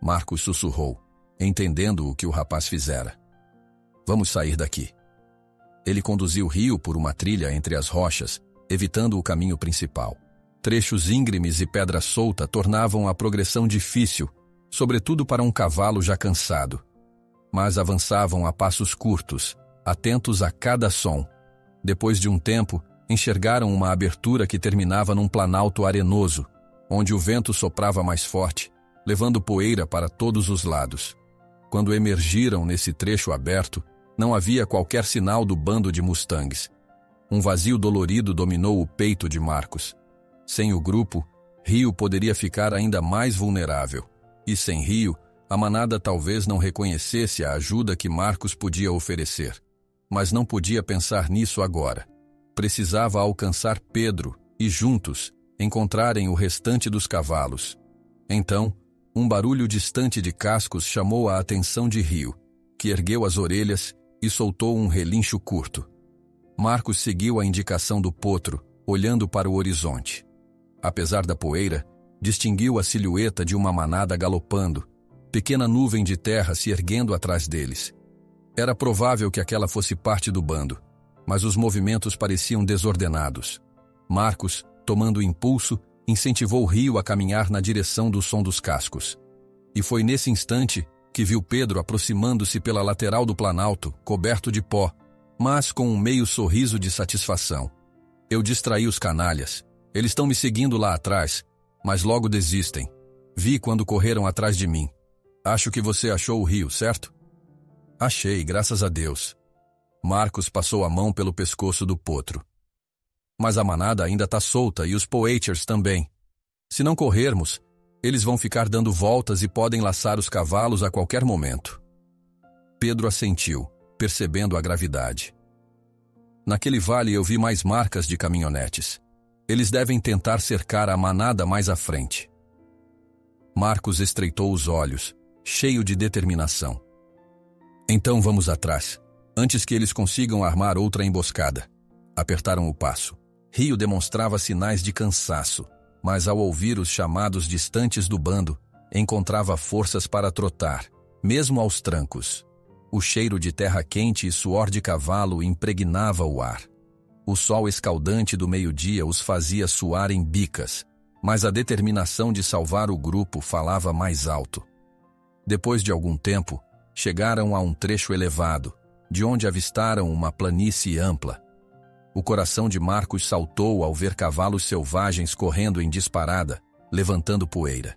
Marcos sussurrou, entendendo o que o rapaz fizera. Vamos sair daqui. Ele conduziu Rio por uma trilha entre as rochas, evitando o caminho principal. Trechos íngremes e pedra solta tornavam a progressão difícil, sobretudo para um cavalo já cansado. Mas avançavam a passos curtos, atentos a cada som. Depois de um tempo, enxergaram uma abertura que terminava num planalto arenoso, onde o vento soprava mais forte, levando poeira para todos os lados. Quando emergiram nesse trecho aberto, não havia qualquer sinal do bando de mustangues. Um vazio dolorido dominou o peito de Marcos. Sem o grupo, Rio poderia ficar ainda mais vulnerável. E sem Rio, a manada talvez não reconhecesse a ajuda que Marcos podia oferecer. Mas não podia pensar nisso agora. Precisava alcançar Pedro e, juntos, encontrarem o restante dos cavalos. Então, um barulho distante de cascos chamou a atenção de Rio, que ergueu as orelhas e soltou um relincho curto. Marcos seguiu a indicação do potro, olhando para o horizonte. Apesar da poeira, distinguiu a silhueta de uma manada galopando, pequena nuvem de terra se erguendo atrás deles. Era provável que aquela fosse parte do bando, mas os movimentos pareciam desordenados. Marcos, tomando impulso, incentivou Rio a caminhar na direção do som dos cascos. E foi nesse instante que viu Pedro aproximando-se pela lateral do planalto, coberto de pó, mas com um meio sorriso de satisfação. Eu distraí os canalhas. Eles estão me seguindo lá atrás, mas logo desistem. Vi quando correram atrás de mim. Acho que você achou o Rio, certo? Achei, graças a Deus. Marcos passou a mão pelo pescoço do potro. Mas a manada ainda está solta e os poachers também. Se não corrermos, eles vão ficar dando voltas e podem laçar os cavalos a qualquer momento. Pedro assentiu, percebendo a gravidade. Naquele vale eu vi mais marcas de caminhonetes. Eles devem tentar cercar a manada mais à frente. Marcos estreitou os olhos, cheio de determinação. Então vamos atrás, antes que eles consigam armar outra emboscada. Apertaram o passo. Rio demonstrava sinais de cansaço, mas ao ouvir os chamados distantes do bando, encontrava forças para trotar, mesmo aos trancos. O cheiro de terra quente e suor de cavalo impregnava o ar. O sol escaldante do meio-dia os fazia suar em bicas, mas a determinação de salvar o grupo falava mais alto. Depois de algum tempo, chegaram a um trecho elevado, de onde avistaram uma planície ampla. O coração de Marcos saltou ao ver cavalos selvagens correndo em disparada, levantando poeira.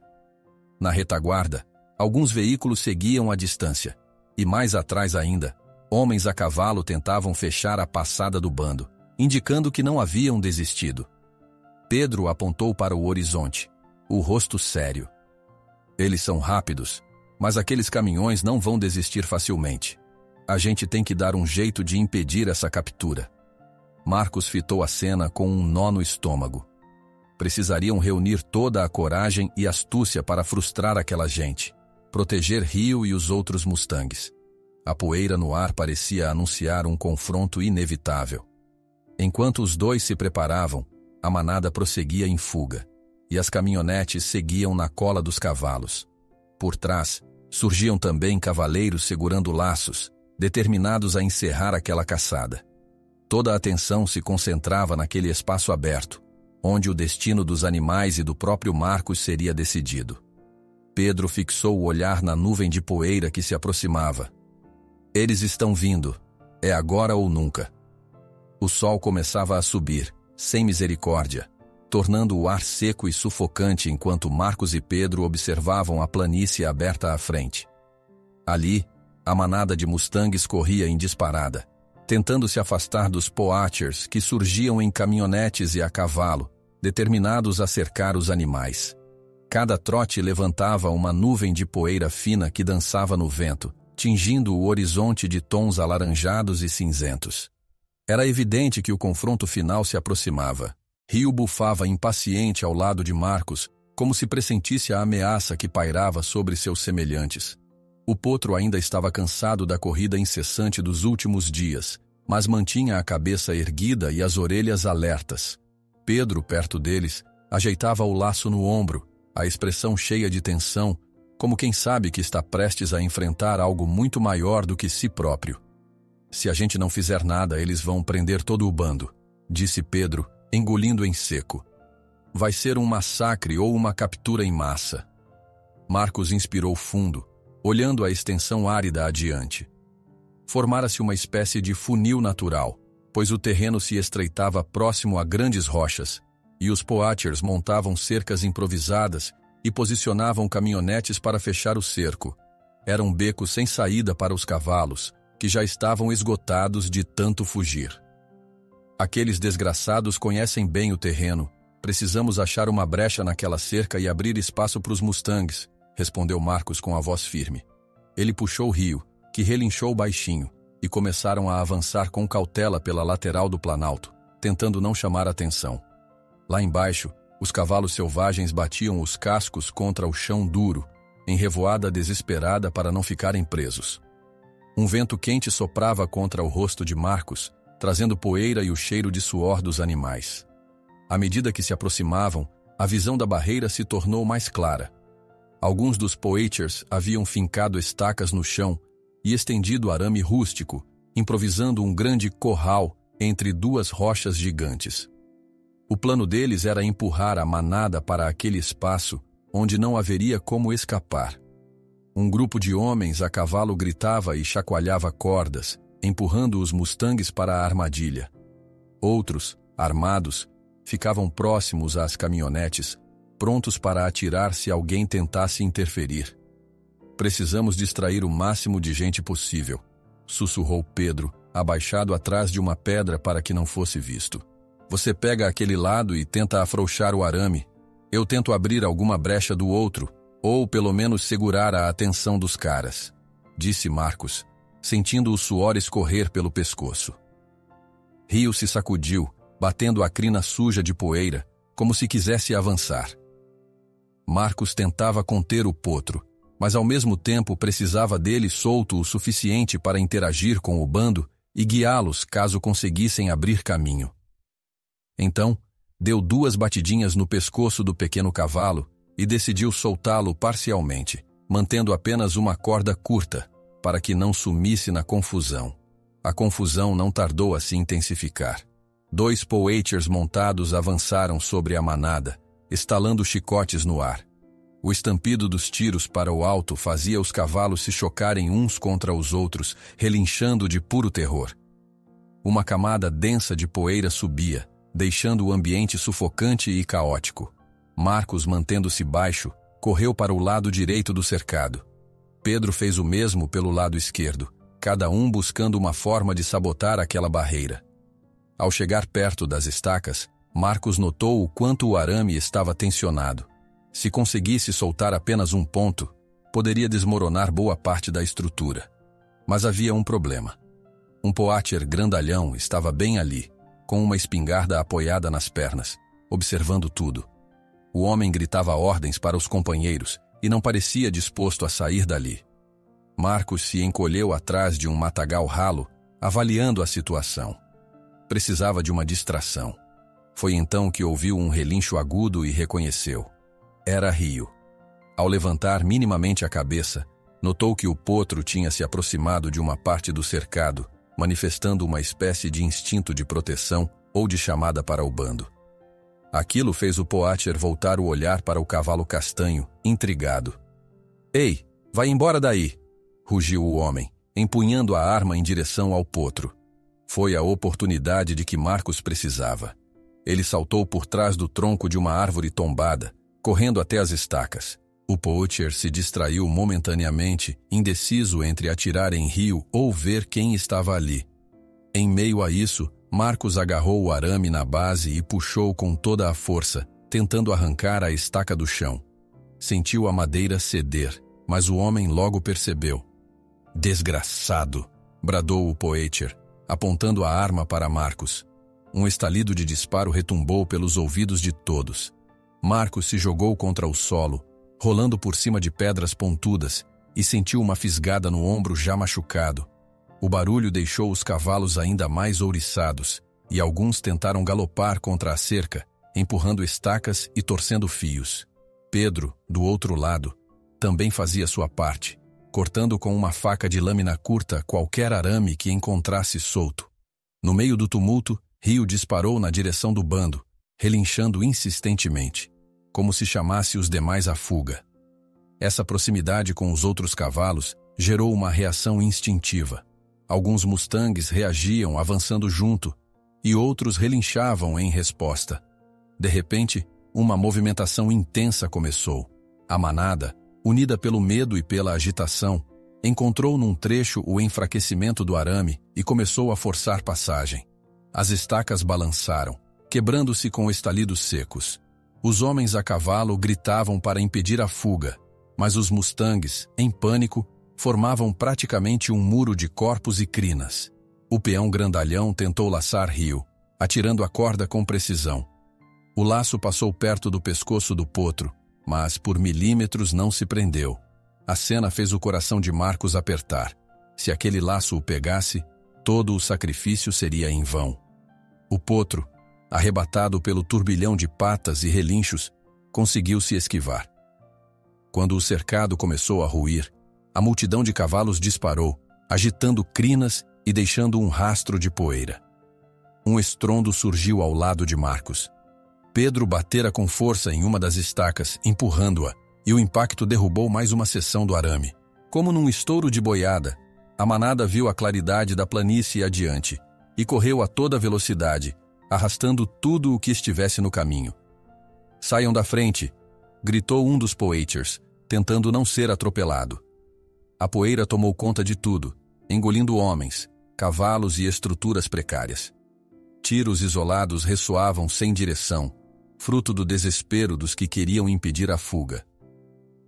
Na retaguarda, alguns veículos seguiam à distância, e mais atrás ainda, homens a cavalo tentavam fechar a passada do bando, indicando que não haviam desistido. Pedro apontou para o horizonte, o rosto sério. Eles são rápidos, mas aqueles caminhões não vão desistir facilmente. A gente tem que dar um jeito de impedir essa captura. Marcos fitou a cena com um nó no estômago. Precisariam reunir toda a coragem e astúcia para frustrar aquela gente, proteger Rio e os outros mustangues. A poeira no ar parecia anunciar um confronto inevitável. Enquanto os dois se preparavam, a manada prosseguia em fuga, e as caminhonetes seguiam na cola dos cavalos. Por trás, surgiam também cavaleiros segurando laços, determinados a encerrar aquela caçada. Toda a atenção se concentrava naquele espaço aberto, onde o destino dos animais e do próprio Marcos seria decidido. Pedro fixou o olhar na nuvem de poeira que se aproximava. Eles estão vindo. É agora ou nunca. O sol começava a subir, sem misericórdia, tornando o ar seco e sufocante enquanto Marcos e Pedro observavam a planície aberta à frente. Ali, a manada de mustangues corria em disparada, tentando se afastar dos poachers que surgiam em caminhonetes e a cavalo, determinados a cercar os animais. Cada trote levantava uma nuvem de poeira fina que dançava no vento, tingindo o horizonte de tons alaranjados e cinzentos. Era evidente que o confronto final se aproximava. Rio bufava impaciente ao lado de Marcos, como se pressentisse a ameaça que pairava sobre seus semelhantes. O potro ainda estava cansado da corrida incessante dos últimos dias, mas mantinha a cabeça erguida e as orelhas alertas. Pedro, perto deles, ajeitava o laço no ombro, a expressão cheia de tensão, como quem sabe que está prestes a enfrentar algo muito maior do que si próprio. Se a gente não fizer nada, eles vão prender todo o bando, disse Pedro, engolindo em seco. Vai ser um massacre ou uma captura em massa. Marcos inspirou fundo, olhando a extensão árida adiante. Formara-se uma espécie de funil natural, pois o terreno se estreitava próximo a grandes rochas, e os Poachers montavam cercas improvisadas e posicionavam caminhonetes para fechar o cerco. Era um beco sem saída para os cavalos, que já estavam esgotados de tanto fugir. Aqueles desgraçados conhecem bem o terreno. Precisamos achar uma brecha naquela cerca e abrir espaço para os Mustangs, respondeu Marcos com a voz firme. Ele puxou Rio, que relinchou baixinho, e começaram a avançar com cautela pela lateral do planalto, tentando não chamar atenção. Lá embaixo, os cavalos selvagens batiam os cascos contra o chão duro, em revoada desesperada para não ficarem presos. Um vento quente soprava contra o rosto de Marcos, trazendo poeira e o cheiro de suor dos animais. À medida que se aproximavam, a visão da barreira se tornou mais clara. Alguns dos Poachers haviam fincado estacas no chão e estendido arame rústico, improvisando um grande corral entre duas rochas gigantes. O plano deles era empurrar a manada para aquele espaço onde não haveria como escapar. Um grupo de homens a cavalo gritava e chacoalhava cordas, empurrando os Mustangs para a armadilha. Outros, armados, ficavam próximos às caminhonetes, prontos para atirar se alguém tentasse interferir. Precisamos distrair o máximo de gente possível, sussurrou Pedro, abaixado atrás de uma pedra para que não fosse visto. Você pega aquele lado e tenta afrouxar o arame. Eu tento abrir alguma brecha do outro, ou pelo menos segurar a atenção dos caras, disse Marcos, sentindo o suor escorrer pelo pescoço. Rio se sacudiu, batendo a crina suja de poeira, como se quisesse avançar. Marcos tentava conter o potro, mas ao mesmo tempo precisava dele solto o suficiente para interagir com o bando e guiá-los caso conseguissem abrir caminho. Então, deu 2 batidinhas no pescoço do pequeno cavalo e decidiu soltá-lo parcialmente, mantendo apenas uma corda curta, para que não sumisse na confusão. A confusão não tardou a se intensificar. 2 Poachers montados avançaram sobre a manada, estalando chicotes no ar. O estampido dos tiros para o alto fazia os cavalos se chocarem uns contra os outros, relinchando de puro terror. Uma camada densa de poeira subia, deixando o ambiente sufocante e caótico. Marcos, mantendo-se baixo, correu para o lado direito do cercado. Pedro fez o mesmo pelo lado esquerdo, cada um buscando uma forma de sabotar aquela barreira. Ao chegar perto das estacas, Marcos notou o quanto o arame estava tensionado. Se conseguisse soltar apenas um ponto, poderia desmoronar boa parte da estrutura. Mas havia um problema. Um Poacher grandalhão estava bem ali, com uma espingarda apoiada nas pernas, observando tudo. O homem gritava ordens para os companheiros e não parecia disposto a sair dali. Marcos se encolheu atrás de um matagal ralo, avaliando a situação. Precisava de uma distração. Foi então que ouviu um relincho agudo e reconheceu. Era Rio. Ao levantar minimamente a cabeça, notou que o potro tinha se aproximado de uma parte do cercado, manifestando uma espécie de instinto de proteção ou de chamada para o bando. Aquilo fez o Poacher voltar o olhar para o cavalo castanho, intrigado. "Ei, vai embora daí!" rugiu o homem, empunhando a arma em direção ao potro. Foi a oportunidade de que Marcos precisava. Ele saltou por trás do tronco de uma árvore tombada, correndo até as estacas. O Poacher se distraiu momentaneamente, indeciso entre atirar em Rio ou ver quem estava ali. Em meio a isso, Marcos agarrou o arame na base e puxou com toda a força, tentando arrancar a estaca do chão. Sentiu a madeira ceder, mas o homem logo percebeu. "Desgraçado!" bradou o Poacher, apontando a arma para Marcos. Um estalido de disparo retumbou pelos ouvidos de todos. Marcos se jogou contra o solo, rolando por cima de pedras pontudas, e sentiu uma fisgada no ombro já machucado. O barulho deixou os cavalos ainda mais ouriçados, e alguns tentaram galopar contra a cerca, empurrando estacas e torcendo fios. Pedro, do outro lado, também fazia sua parte, cortando com uma faca de lâmina curta qualquer arame que encontrasse solto. No meio do tumulto, Rio disparou na direção do bando, relinchando insistentemente, como se chamasse os demais à fuga. Essa proximidade com os outros cavalos gerou uma reação instintiva. Alguns mustangs reagiam avançando junto, e outros relinchavam em resposta. De repente, uma movimentação intensa começou. A manada, unida pelo medo e pela agitação, encontrou num trecho o enfraquecimento do arame e começou a forçar passagem. As estacas balançaram, quebrando-se com estalidos secos. Os homens a cavalo gritavam para impedir a fuga, mas os mustangs, em pânico, formavam praticamente um muro de corpos e crinas. O peão grandalhão tentou laçar Rio, atirando a corda com precisão. O laço passou perto do pescoço do potro, mas por milímetros não se prendeu. A cena fez o coração de Marcos apertar. Se aquele laço o pegasse, todo o sacrifício seria em vão. O potro, arrebatado pelo turbilhão de patas e relinchos, conseguiu se esquivar. Quando o cercado começou a ruir, a multidão de cavalos disparou, agitando crinas e deixando um rastro de poeira. Um estrondo surgiu ao lado de Marcos. Pedro batera com força em uma das estacas, empurrando-a, e o impacto derrubou mais uma seção do arame. Como num estouro de boiada, a manada viu a claridade da planície adiante e correu a toda velocidade, arrastando tudo o que estivesse no caminho. "Saiam da frente!" gritou um dos poachers, tentando não ser atropelado. A poeira tomou conta de tudo, engolindo homens, cavalos e estruturas precárias. Tiros isolados ressoavam sem direção, fruto do desespero dos que queriam impedir a fuga.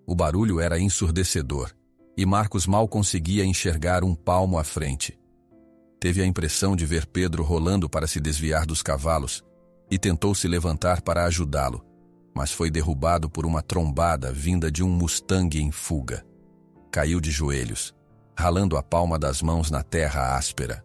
O barulho era ensurdecedor, e Marcos mal conseguia enxergar um palmo à frente. Teve a impressão de ver Pedro rolando para se desviar dos cavalos, e tentou se levantar para ajudá-lo, mas foi derrubado por uma trombada vinda de um mustang em fuga. Caiu de joelhos, ralando a palma das mãos na terra áspera.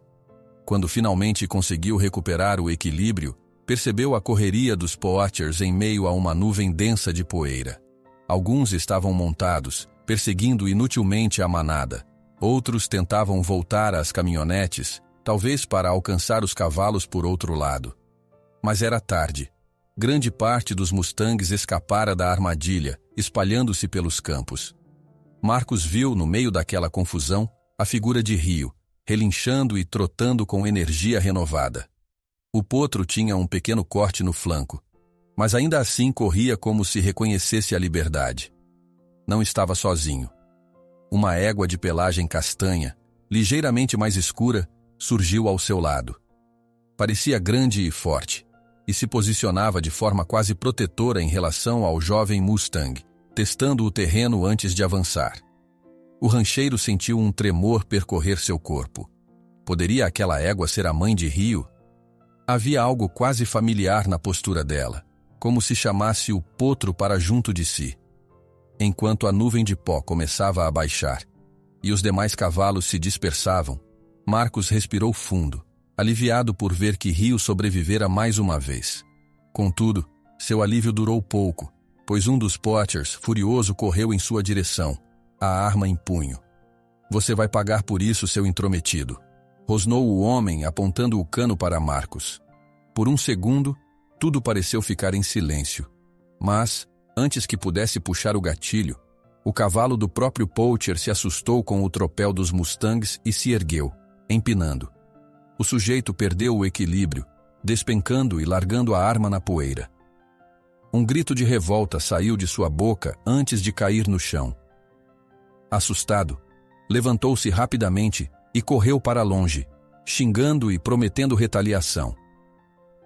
Quando finalmente conseguiu recuperar o equilíbrio, percebeu a correria dos poachers em meio a uma nuvem densa de poeira. Alguns estavam montados, perseguindo inutilmente a manada. Outros tentavam voltar às caminhonetes, talvez para alcançar os cavalos por outro lado. Mas era tarde. Grande parte dos mustangs escapara da armadilha, espalhando-se pelos campos. Marcos viu, no meio daquela confusão, a figura de Rio, relinchando e trotando com energia renovada. O potro tinha um pequeno corte no flanco, mas ainda assim corria como se reconhecesse a liberdade. Não estava sozinho. Uma égua de pelagem castanha, ligeiramente mais escura, surgiu ao seu lado. Parecia grande e forte, e se posicionava de forma quase protetora em relação ao jovem Mustang, testando o terreno antes de avançar. O rancheiro sentiu um tremor percorrer seu corpo. Poderia aquela égua ser a mãe de Rio? Havia algo quase familiar na postura dela, como se chamasse o potro para junto de si. Enquanto a nuvem de pó começava a baixar e os demais cavalos se dispersavam, Marcos respirou fundo, aliviado por ver que Rio sobrevivera mais uma vez. Contudo, seu alívio durou pouco, pois um dos poachers, furioso, correu em sua direção, a arma em punho. "Você vai pagar por isso, seu intrometido", rosnou o homem, apontando o cano para Marcos. Por um segundo, tudo pareceu ficar em silêncio. Mas, antes que pudesse puxar o gatilho, o cavalo do próprio poacher se assustou com o tropel dos mustangs e se ergueu, empinando. O sujeito perdeu o equilíbrio, despencando e largando a arma na poeira. Um grito de revolta saiu de sua boca antes de cair no chão. Assustado, levantou-se rapidamente e correu para longe, xingando e prometendo retaliação.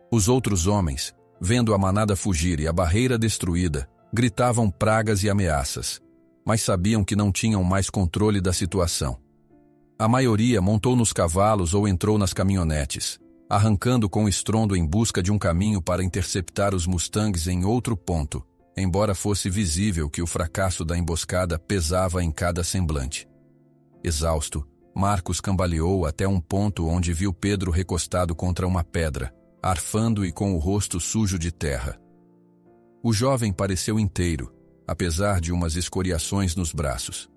Os outros homens, vendo a manada fugir e a barreira destruída, gritavam pragas e ameaças, mas sabiam que não tinham mais controle da situação. A maioria montou nos cavalos ou entrou nas caminhonetes, arrancando com estrondo em busca de um caminho para interceptar os mustangs em outro ponto, embora fosse visível que o fracasso da emboscada pesava em cada semblante. Exausto, Marcos cambaleou até um ponto onde viu Pedro recostado contra uma pedra, arfando e com o rosto sujo de terra. O jovem pareceu inteiro, apesar de umas escoriações nos braços.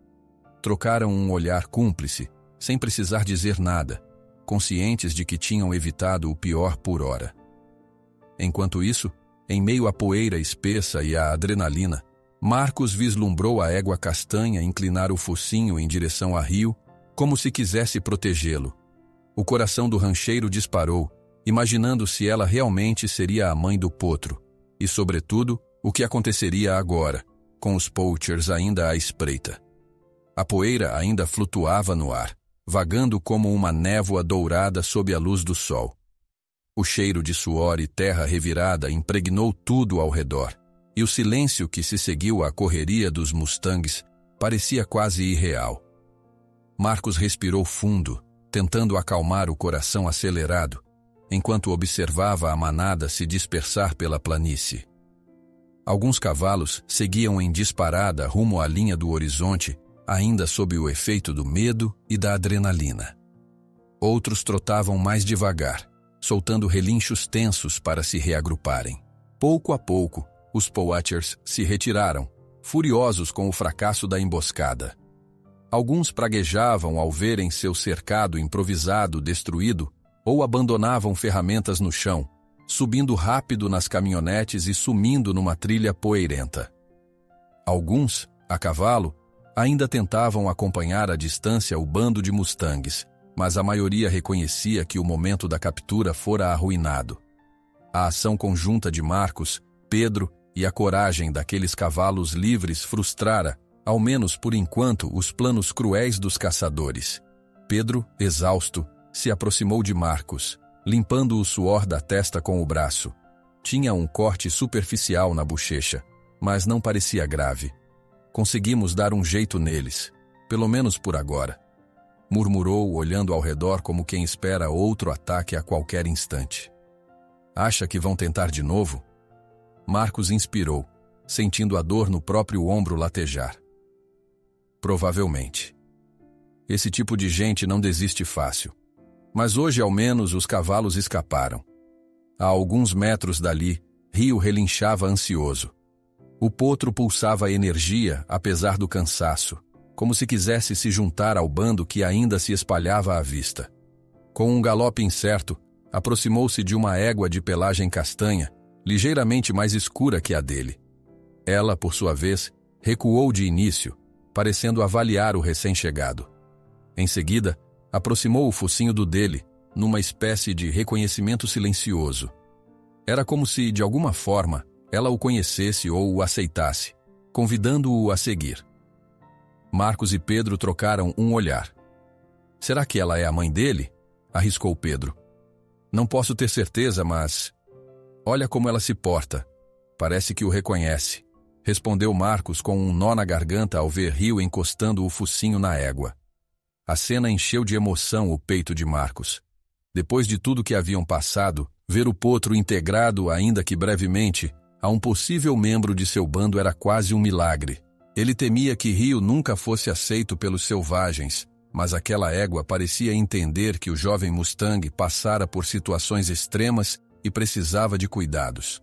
Trocaram um olhar cúmplice, sem precisar dizer nada, conscientes de que tinham evitado o pior por hora. Enquanto isso, em meio à poeira espessa e à adrenalina, Marcos vislumbrou a égua castanha inclinar o focinho em direção a Rio, como se quisesse protegê-lo. O coração do rancheiro disparou, imaginando se ela realmente seria a mãe do potro, e, sobretudo, o que aconteceria agora, com os poachers ainda à espreita. A poeira ainda flutuava no ar, vagando como uma névoa dourada sob a luz do sol. O cheiro de suor e terra revirada impregnou tudo ao redor, e o silêncio que se seguiu à correria dos mustangs parecia quase irreal. Marcos respirou fundo, tentando acalmar o coração acelerado, enquanto observava a manada se dispersar pela planície. Alguns cavalos seguiam em disparada rumo à linha do horizonte, ainda sob o efeito do medo e da adrenalina. Outros trotavam mais devagar, soltando relinchos tensos para se reagruparem. Pouco a pouco, os poachers se retiraram, furiosos com o fracasso da emboscada. Alguns praguejavam ao verem seu cercado improvisado destruído ou abandonavam ferramentas no chão, subindo rápido nas caminhonetes e sumindo numa trilha poeirenta. Alguns, a cavalo, ainda tentavam acompanhar à distância o bando de mustangs, mas a maioria reconhecia que o momento da captura fora arruinado. A ação conjunta de Marcos, Pedro e a coragem daqueles cavalos livres frustrara, ao menos por enquanto, os planos cruéis dos caçadores. Pedro, exausto, se aproximou de Marcos, limpando o suor da testa com o braço. Tinha um corte superficial na bochecha, mas não parecia grave. Conseguimos dar um jeito neles, pelo menos por agora, murmurou, olhando ao redor como quem espera outro ataque a qualquer instante. Acha que vão tentar de novo? Marcos inspirou, sentindo a dor no próprio ombro latejar. Provavelmente. Esse tipo de gente não desiste fácil. Mas hoje, ao menos, os cavalos escaparam. A alguns metros dali, Rio relinchava ansioso. O potro pulsava energia, apesar do cansaço, como se quisesse se juntar ao bando que ainda se espalhava à vista. Com um galope incerto, aproximou-se de uma égua de pelagem castanha, ligeiramente mais escura que a dele. Ela, por sua vez, recuou de início, parecendo avaliar o recém-chegado. Em seguida, aproximou o focinho do dele, numa espécie de reconhecimento silencioso. Era como se, de alguma forma, ela o conhecesse ou o aceitasse, convidando-o a seguir. Marcos e Pedro trocaram um olhar. Será que ela é a mãe dele? Arriscou Pedro. Não posso ter certeza, mas... Olha como ela se porta. Parece que o reconhece, respondeu Marcos com um nó na garganta ao ver Rio encostando o focinho na égua. A cena encheu de emoção o peito de Marcos. Depois de tudo que haviam passado, ver o potro integrado, ainda que brevemente, a um possível membro de seu bando era quase um milagre. Ele temia que Rio nunca fosse aceito pelos selvagens, mas aquela égua parecia entender que o jovem Mustang passara por situações extremas e precisava de cuidados.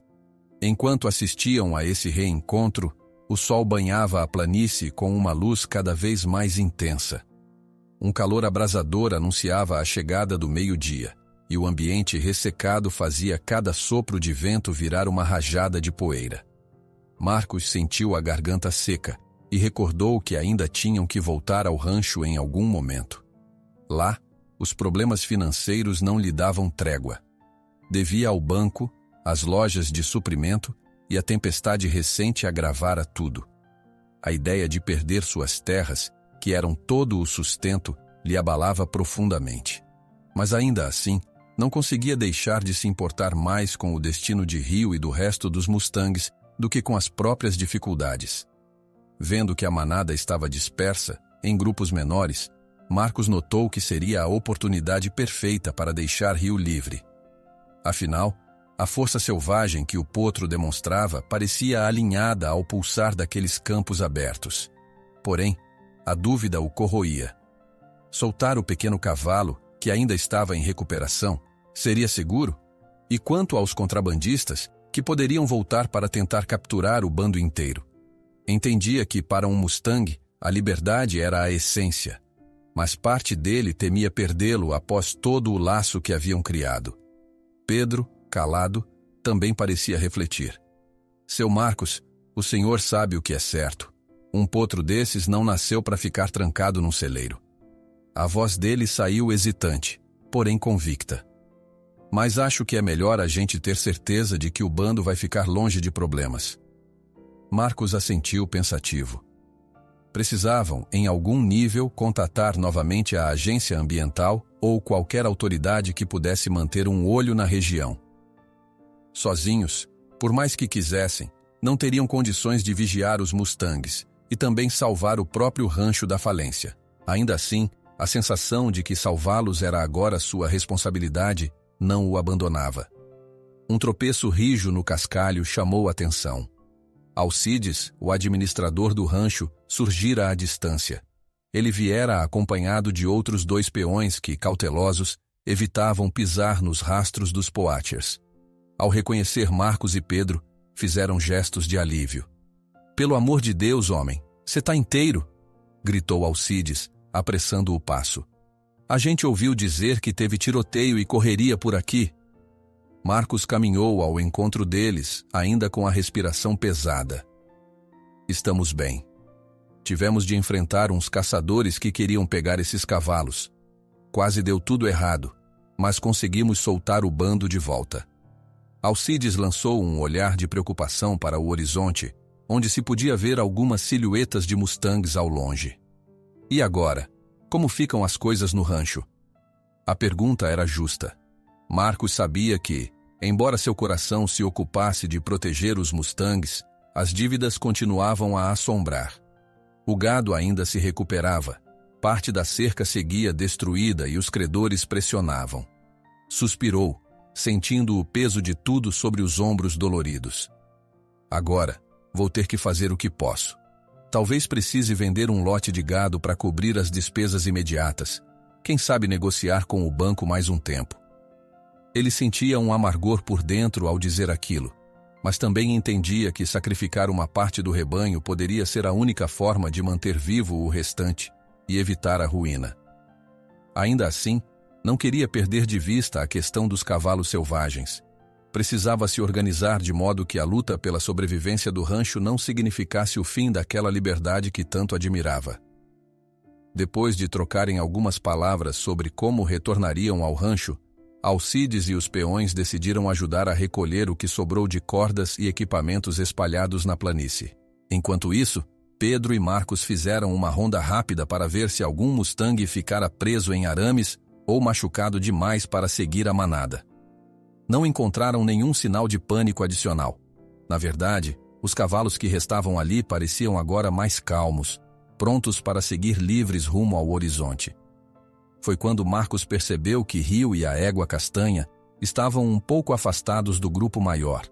Enquanto assistiam a esse reencontro, o sol banhava a planície com uma luz cada vez mais intensa. Um calor abrasador anunciava a chegada do meio-dia, e o ambiente ressecado fazia cada sopro de vento virar uma rajada de poeira. Marcos sentiu a garganta seca e recordou que ainda tinham que voltar ao rancho em algum momento. Lá, os problemas financeiros não lhe davam trégua. Devia ao banco, às lojas de suprimento, e a tempestade recente agravara tudo. A ideia de perder suas terras, que eram todo o sustento, lhe abalava profundamente. Mas ainda assim, não conseguia deixar de se importar mais com o destino de Rio e do resto dos mustangs do que com as próprias dificuldades. Vendo que a manada estava dispersa, em grupos menores, Marcos notou que seria a oportunidade perfeita para deixar Rio livre. Afinal, a força selvagem que o potro demonstrava parecia alinhada ao pulsar daqueles campos abertos. Porém, a dúvida o corroía. Soltar o pequeno cavalo, que ainda estava em recuperação, seria seguro? E quanto aos contrabandistas, que poderiam voltar para tentar capturar o bando inteiro? Entendia que, para um Mustang, a liberdade era a essência, mas parte dele temia perdê-lo após todo o laço que haviam criado. Pedro, calado, também parecia refletir. Seu Marcos, o senhor sabe o que é certo. Um potro desses não nasceu para ficar trancado num celeiro. A voz dele saiu hesitante, porém convicta. Mas acho que é melhor a gente ter certeza de que o bando vai ficar longe de problemas. Marcos assentiu pensativo. Precisavam, em algum nível, contatar novamente a agência ambiental ou qualquer autoridade que pudesse manter um olho na região. Sozinhos, por mais que quisessem, não teriam condições de vigiar os Mustangs e também salvar o próprio rancho da falência. Ainda assim, a sensação de que salvá-los era agora sua responsabilidade não o abandonava. Um tropeço rijo no cascalho chamou a atenção. Alcides, o administrador do rancho, surgira à distância. Ele viera acompanhado de outros 2 peões que, cautelosos, evitavam pisar nos rastros dos Poachers. Ao reconhecer Marcos e Pedro, fizeram gestos de alívio. "Pelo amor de Deus, homem, você tá inteiro?" gritou Alcides, apressando o passo. "A gente ouviu dizer que teve tiroteio e correria por aqui." Marcos caminhou ao encontro deles, ainda com a respiração pesada. "Estamos bem. Tivemos de enfrentar uns caçadores que queriam pegar esses cavalos. Quase deu tudo errado, mas conseguimos soltar o bando de volta." Alcides lançou um olhar de preocupação para o horizonte, onde se podia ver algumas silhuetas de Mustangs ao longe. "E agora? Como ficam as coisas no rancho?" A pergunta era justa. Marcos sabia que, embora seu coração se ocupasse de proteger os Mustangs, as dívidas continuavam a assombrar. O gado ainda se recuperava, parte da cerca seguia destruída e os credores pressionavam. Suspirou, sentindo o peso de tudo sobre os ombros doloridos. "Agora, vou ter que fazer o que posso. Talvez precise vender um lote de gado para cobrir as despesas imediatas. Quem sabe negociar com o banco mais um tempo." Ele sentia um amargor por dentro ao dizer aquilo, mas também entendia que sacrificar uma parte do rebanho poderia ser a única forma de manter vivo o restante e evitar a ruína. Ainda assim, não queria perder de vista a questão dos cavalos selvagens. Precisava se organizar de modo que a luta pela sobrevivência do rancho não significasse o fim daquela liberdade que tanto admirava. Depois de trocarem algumas palavras sobre como retornariam ao rancho, Alcides e os peões decidiram ajudar a recolher o que sobrou de cordas e equipamentos espalhados na planície. Enquanto isso, Pedro e Marcos fizeram uma ronda rápida para ver se algum Mustang ficara preso em arames ou machucado demais para seguir a manada. Não encontraram nenhum sinal de pânico adicional. Na verdade, os cavalos que restavam ali pareciam agora mais calmos, prontos para seguir livres rumo ao horizonte. Foi quando Marcos percebeu que Rio e a égua castanha estavam um pouco afastados do grupo maior.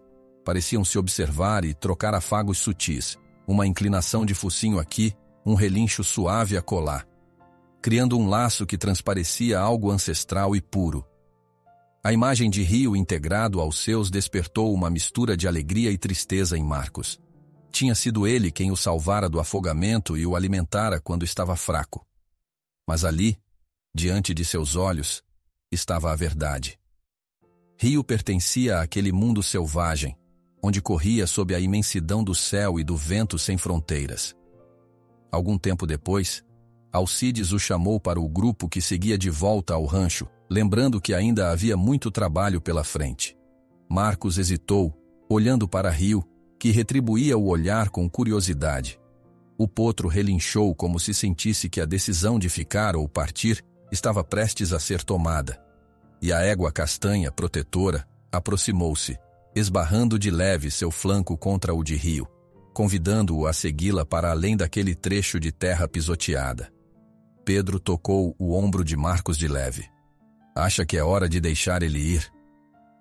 Pareciam se observar e trocar afagos sutis, uma inclinação de focinho aqui, um relincho suave acolá, criando um laço que transparecia algo ancestral e puro. A imagem de Rio integrado aos seus despertou uma mistura de alegria e tristeza em Marcos. Tinha sido ele quem o salvara do afogamento e o alimentara quando estava fraco. Mas ali, diante de seus olhos, estava a verdade. Rio pertencia àquele mundo selvagem, onde corria sob a imensidão do céu e do vento sem fronteiras. Algum tempo depois, Alcides o chamou para o grupo que seguia de volta ao rancho, lembrando que ainda havia muito trabalho pela frente. Marcos hesitou, olhando para Rio, que retribuía o olhar com curiosidade. O potro relinchou como se sentisse que a decisão de ficar ou partir estava prestes a ser tomada. E a égua castanha, protetora, aproximou-se, esbarrando de leve seu flanco contra o de Rio, convidando-o a segui-la para além daquele trecho de terra pisoteada. Pedro tocou o ombro de Marcos de leve. "Acha que é hora de deixar ele ir?"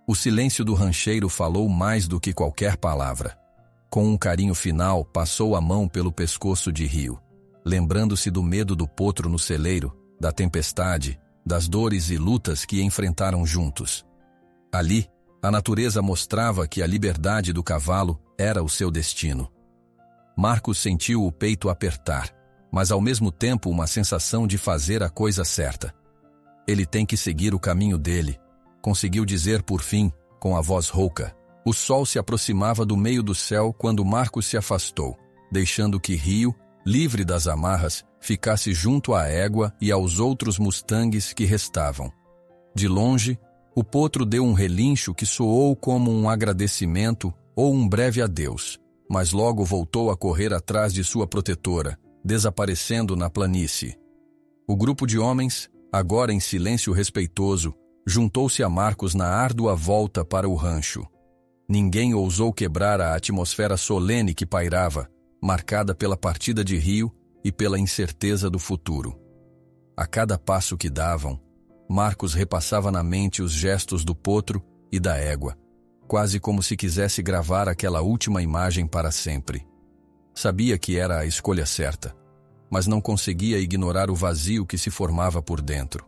O silêncio do rancheiro falou mais do que qualquer palavra. Com um carinho final, passou a mão pelo pescoço de Rio. Lembrando-se do medo do potro no celeiro, da tempestade, das dores e lutas que enfrentaram juntos. Ali, a natureza mostrava que a liberdade do cavalo era o seu destino. Marcos sentiu o peito apertar, mas ao mesmo tempo uma sensação de fazer a coisa certa. Ele tem que seguir o caminho dele, conseguiu dizer por fim, com a voz rouca. O sol se aproximava do meio do céu quando Marcos se afastou, deixando que Rio, livre das amarras, ficasse junto à égua e aos outros mustangues que restavam. De longe, o potro deu um relincho que soou como um agradecimento ou um breve adeus, mas logo voltou a correr atrás de sua protetora, desaparecendo na planície. O grupo de homens, agora em silêncio respeitoso, juntou-se a Marcos na árdua volta para o rancho. Ninguém ousou quebrar a atmosfera solene que pairava, marcada pela partida de Rio e pela incerteza do futuro. A cada passo que davam, Marcos repassava na mente os gestos do potro e da égua, quase como se quisesse gravar aquela última imagem para sempre. Sabia que era a escolha certa, mas não conseguia ignorar o vazio que se formava por dentro.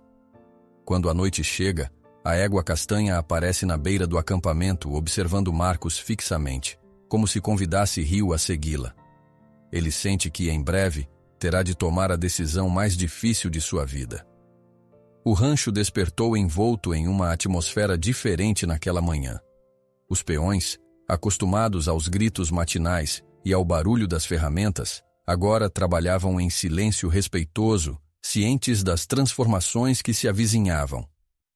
Quando a noite chega, a égua castanha aparece na beira do acampamento, observando Marcos fixamente, como se convidasse Rio a segui-la. Ele sente que, em breve, terá de tomar a decisão mais difícil de sua vida. O rancho despertou envolto em uma atmosfera diferente naquela manhã. Os peões, acostumados aos gritos matinais e ao barulho das ferramentas, agora trabalhavam em silêncio respeitoso, cientes das transformações que se avizinhavam.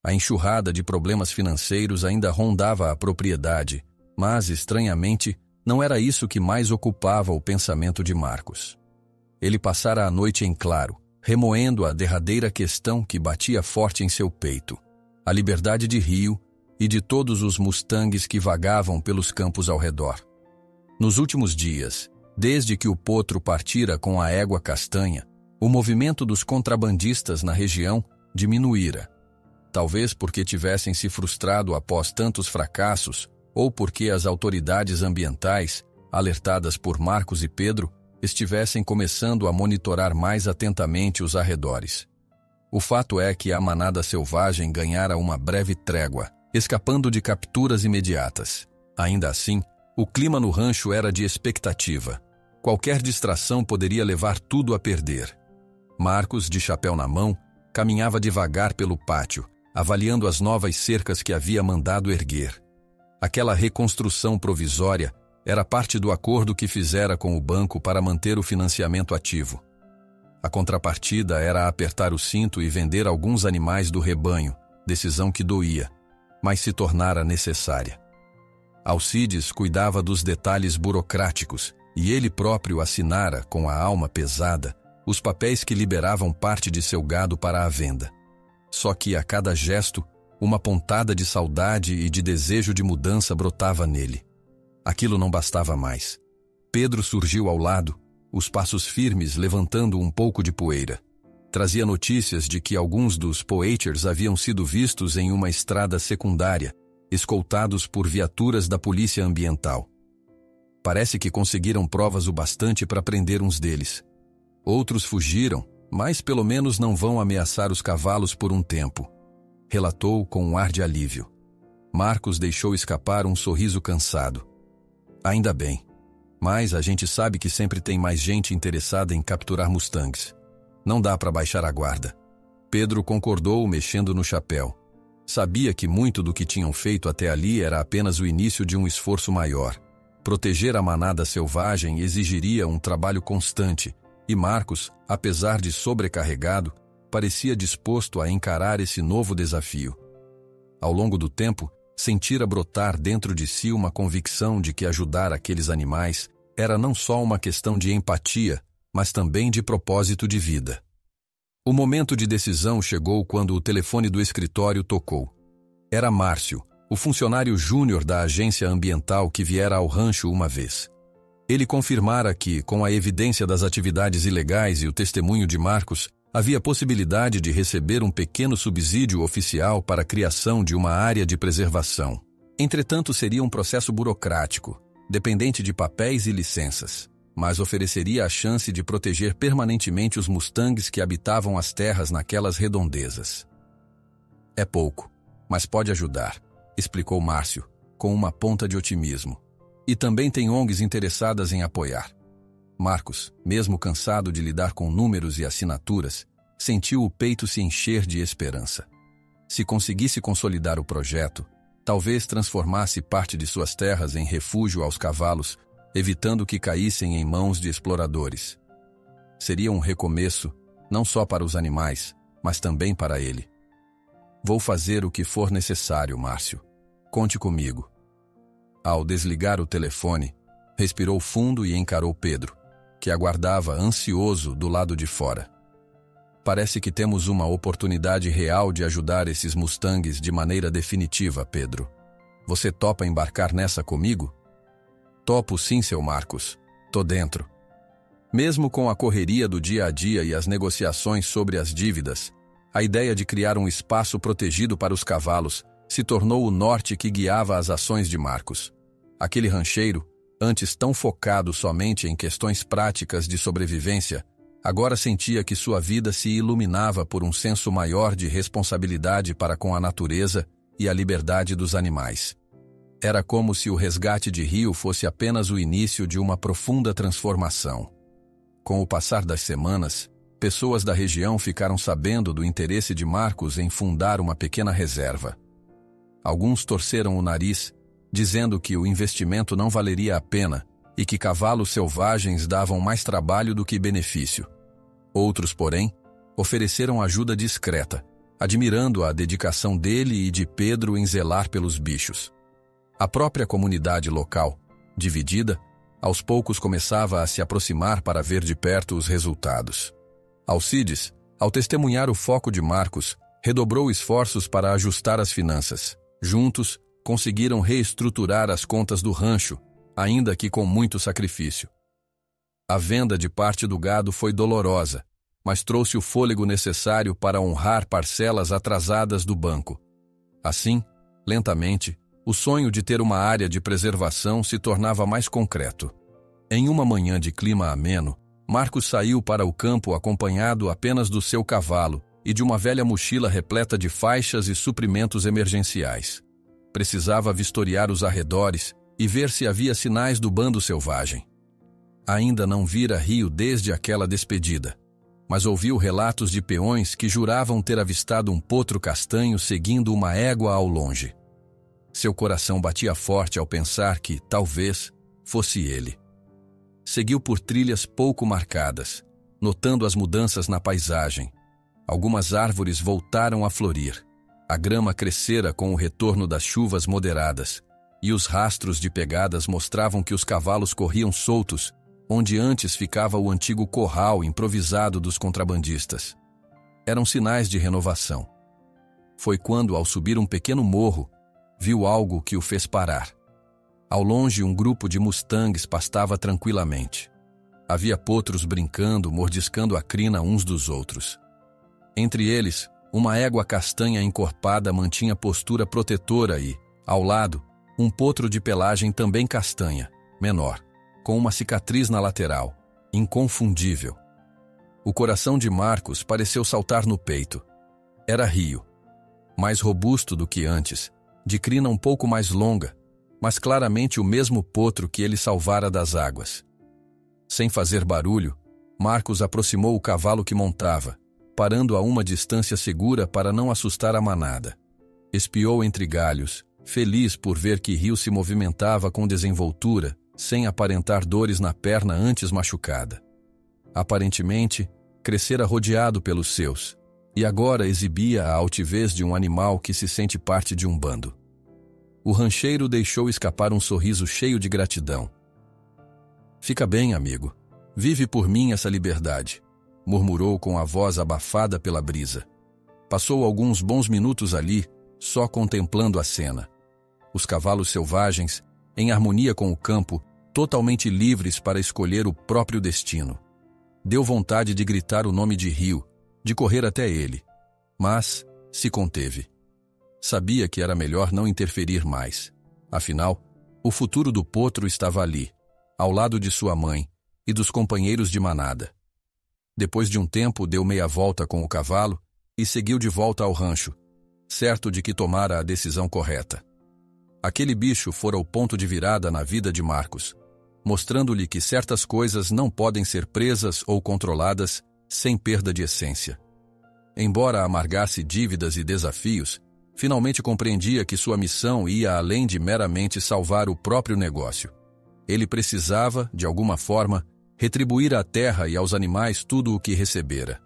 A enxurrada de problemas financeiros ainda rondava a propriedade, mas, estranhamente, não era isso que mais ocupava o pensamento de Marcos. Ele passara a noite em claro, remoendo a derradeira questão que batia forte em seu peito: a liberdade de Rio e de todos os mustangues que vagavam pelos campos ao redor. Nos últimos dias, desde que o potro partira com a égua castanha, o movimento dos contrabandistas na região diminuíra. Talvez porque tivessem se frustrado após tantos fracassos, ou porque as autoridades ambientais, alertadas por Marcos e Pedro, estivessem começando a monitorar mais atentamente os arredores. O fato é que a manada selvagem ganhara uma breve trégua, escapando de capturas imediatas. Ainda assim, o clima no rancho era de expectativa. Qualquer distração poderia levar tudo a perder. Marcos, de chapéu na mão, caminhava devagar pelo pátio, avaliando as novas cercas que havia mandado erguer. Aquela reconstrução provisória era parte do acordo que fizera com o banco para manter o financiamento ativo. A contrapartida era apertar o cinto e vender alguns animais do rebanho, decisão que doía, mas se tornara necessária. Alcides cuidava dos detalhes burocráticos e ele próprio assinara, com a alma pesada, os papéis que liberavam parte de seu gado para a venda. Só que a cada gesto, uma pontada de saudade e de desejo de mudança brotava nele. Aquilo não bastava mais. Pedro surgiu ao lado, os passos firmes levantando um pouco de poeira. Trazia notícias de que alguns dos poachers haviam sido vistos em uma estrada secundária, escoltados por viaturas da polícia ambiental. Parece que conseguiram provas o bastante para prender uns deles. Outros fugiram, mas pelo menos não vão ameaçar os cavalos por um tempo, relatou com um ar de alívio. Marcos deixou escapar um sorriso cansado. Ainda bem, mas a gente sabe que sempre tem mais gente interessada em capturar mustangs. Não dá para baixar a guarda. Pedro concordou, mexendo no chapéu. Sabia que muito do que tinham feito até ali era apenas o início de um esforço maior. Proteger a manada selvagem exigiria um trabalho constante, e Marcos, apesar de sobrecarregado, parecia disposto a encarar esse novo desafio. Ao longo do tempo, sentira brotar dentro de si uma convicção de que ajudar aqueles animais era não só uma questão de empatia, mas também de propósito de vida. O momento de decisão chegou quando o telefone do escritório tocou. Era Márcio, o funcionário júnior da agência ambiental que viera ao rancho uma vez. Ele confirmara que, com a evidência das atividades ilegais e o testemunho de Marcos, havia possibilidade de receber um pequeno subsídio oficial para a criação de uma área de preservação. Entretanto, seria um processo burocrático, dependente de papéis e licenças. mas ofereceria a chance de proteger permanentemente os mustangs que habitavam as terras naquelas redondezas. É pouco, mas pode ajudar, explicou Márcio, com uma ponta de otimismo. E também tem ONGs interessadas em apoiar. Marcos, mesmo cansado de lidar com números e assinaturas, sentiu o peito se encher de esperança. Se conseguisse consolidar o projeto, talvez transformasse parte de suas terras em refúgio aos cavalos, evitando que caíssem em mãos de exploradores. Seria um recomeço, não só para os animais, mas também para ele. Vou fazer o que for necessário, Márcio. Conte comigo. Ao desligar o telefone, respirou fundo e encarou Pedro, que aguardava ansioso do lado de fora. Parece que temos uma oportunidade real de ajudar esses mustangs de maneira definitiva, Pedro. Você topa embarcar nessa comigo? Topo sim, seu Marcos. Tô dentro. Mesmo com a correria do dia a dia e as negociações sobre as dívidas, a ideia de criar um espaço protegido para os cavalos se tornou o norte que guiava as ações de Marcos. Aquele rancheiro, antes tão focado somente em questões práticas de sobrevivência, agora sentia que sua vida se iluminava por um senso maior de responsabilidade para com a natureza e a liberdade dos animais. Era como se o resgate de Rio fosse apenas o início de uma profunda transformação. Com o passar das semanas, pessoas da região ficaram sabendo do interesse de Marcos em fundar uma pequena reserva. Alguns torceram o nariz, dizendo que o investimento não valeria a pena e que cavalos selvagens davam mais trabalho do que benefício. Outros, porém, ofereceram ajuda discreta, admirando a dedicação dele e de Pedro em zelar pelos bichos. A própria comunidade local, dividida, aos poucos começava a se aproximar para ver de perto os resultados. Alcides, ao testemunhar o foco de Marcos, redobrou esforços para ajustar as finanças. Juntos, conseguiram reestruturar as contas do rancho, ainda que com muito sacrifício. A venda de parte do gado foi dolorosa, mas trouxe o fôlego necessário para honrar parcelas atrasadas do banco. Assim, lentamente, o sonho de ter uma área de preservação se tornava mais concreto. Em uma manhã de clima ameno, Marcos saiu para o campo acompanhado apenas do seu cavalo e de uma velha mochila repleta de faixas e suprimentos emergenciais. Precisava vistoriar os arredores e ver se havia sinais do bando selvagem. Ainda não vira Rio desde aquela despedida, mas ouviu relatos de peões que juravam ter avistado um potro castanho seguindo uma égua ao longe. Seu coração batia forte ao pensar que, talvez, fosse ele. Seguiu por trilhas pouco marcadas, notando as mudanças na paisagem. Algumas árvores voltaram a florir. A grama crescera com o retorno das chuvas moderadas, e os rastros de pegadas mostravam que os cavalos corriam soltos, onde antes ficava o antigo corral improvisado dos contrabandistas. Eram sinais de renovação. Foi quando, ao subir um pequeno morro, viu algo que o fez parar. Ao longe, um grupo de mustangs pastava tranquilamente. Havia potros brincando, mordiscando a crina uns dos outros. Entre eles, uma égua castanha encorpada mantinha postura protetora e, ao lado, um potro de pelagem também castanha, menor, com uma cicatriz na lateral, inconfundível. O coração de Marcos pareceu saltar no peito. Era Rio, mais robusto do que antes, de crina um pouco mais longa, mas claramente o mesmo potro que ele salvara das águas. Sem fazer barulho, Marcos aproximou o cavalo que montava, parando a uma distância segura para não assustar a manada. Espiou entre galhos, feliz por ver que Rio se movimentava com desenvoltura, sem aparentar dores na perna antes machucada. Aparentemente, crescera rodeado pelos seus, e agora exibia a altivez de um animal que se sente parte de um bando. O rancheiro deixou escapar um sorriso cheio de gratidão. "Fica bem, amigo. Vive por mim essa liberdade", murmurou com a voz abafada pela brisa. Passou alguns bons minutos ali, só contemplando a cena. Os cavalos selvagens, em harmonia com o campo, totalmente livres para escolher o próprio destino. Deu vontade de gritar o nome de Rio, de correr até ele, mas se conteve. Sabia que era melhor não interferir mais. Afinal, o futuro do potro estava ali, ao lado de sua mãe, e dos companheiros de manada. Depois de um tempo, deu meia volta com o cavalo e seguiu de volta ao rancho, certo de que tomara a decisão correta. Aquele bicho fora o ponto de virada na vida de Marcos, mostrando-lhe que certas coisas não podem ser presas ou controladas sem perda de essência. Embora amargasse dívidas e desafios, finalmente compreendia que sua missão ia além de meramente salvar o próprio negócio. Ele precisava, de alguma forma, retribuir à terra e aos animais tudo o que recebera.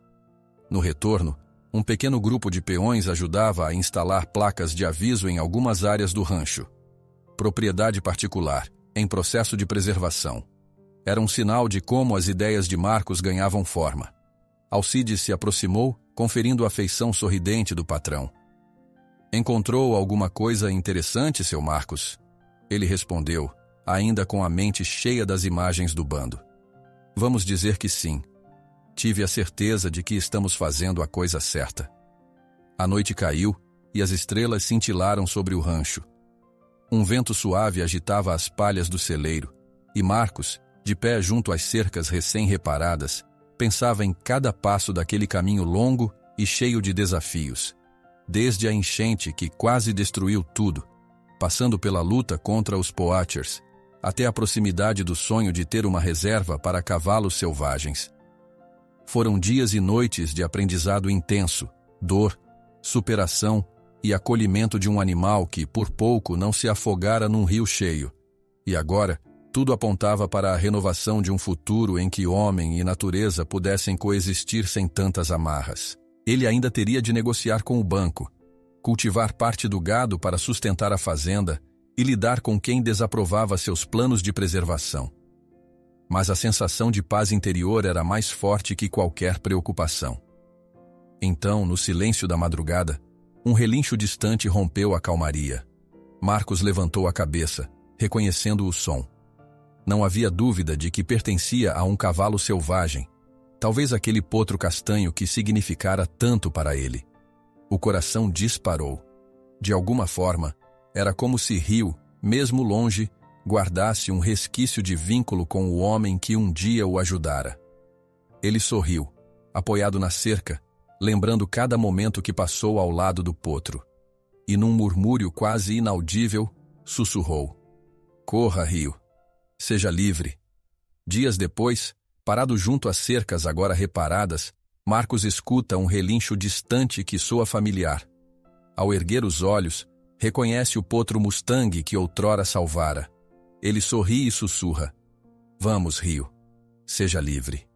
No retorno, um pequeno grupo de peões ajudava a instalar placas de aviso em algumas áreas do rancho. Propriedade particular, em processo de preservação. Era um sinal de como as ideias de Marcos ganhavam forma. Alcides se aproximou, conferindo a afeição sorridente do patrão. Encontrou alguma coisa interessante, seu Marcos? Ele respondeu, ainda com a mente cheia das imagens do bando. Vamos dizer que sim. Tive a certeza de que estamos fazendo a coisa certa. A noite caiu e as estrelas cintilaram sobre o rancho. Um vento suave agitava as palhas do celeiro, e Marcos, de pé junto às cercas recém-reparadas, pensava em cada passo daquele caminho longo e cheio de desafios. Desde a enchente que quase destruiu tudo, passando pela luta contra os poachers, até a proximidade do sonho de ter uma reserva para cavalos selvagens. Foram dias e noites de aprendizado intenso, dor, superação e acolhimento de um animal que, por pouco, não se afogara num rio cheio. E agora, tudo apontava para a renovação de um futuro em que homem e natureza pudessem coexistir sem tantas amarras. Ele ainda teria de negociar com o banco, cultivar parte do gado para sustentar a fazenda e lidar com quem desaprovava seus planos de preservação. Mas a sensação de paz interior era mais forte que qualquer preocupação. Então, no silêncio da madrugada, um relincho distante rompeu a calmaria. Marcos levantou a cabeça, reconhecendo o som. Não havia dúvida de que pertencia a um cavalo selvagem, talvez aquele potro castanho que significara tanto para ele. O coração disparou. De alguma forma, era como se Rio, mesmo longe, guardasse um resquício de vínculo com o homem que um dia o ajudara. Ele sorriu, apoiado na cerca, lembrando cada momento que passou ao lado do potro. E num murmúrio quase inaudível, sussurrou: "Corra, Rio. Seja livre." Dias depois, parado junto às cercas agora reparadas, Marcos escuta um relincho distante que soa familiar. Ao erguer os olhos, reconhece o potro Mustang que outrora salvara. Ele sorri e sussurra: "Vamos, Rio. Seja livre."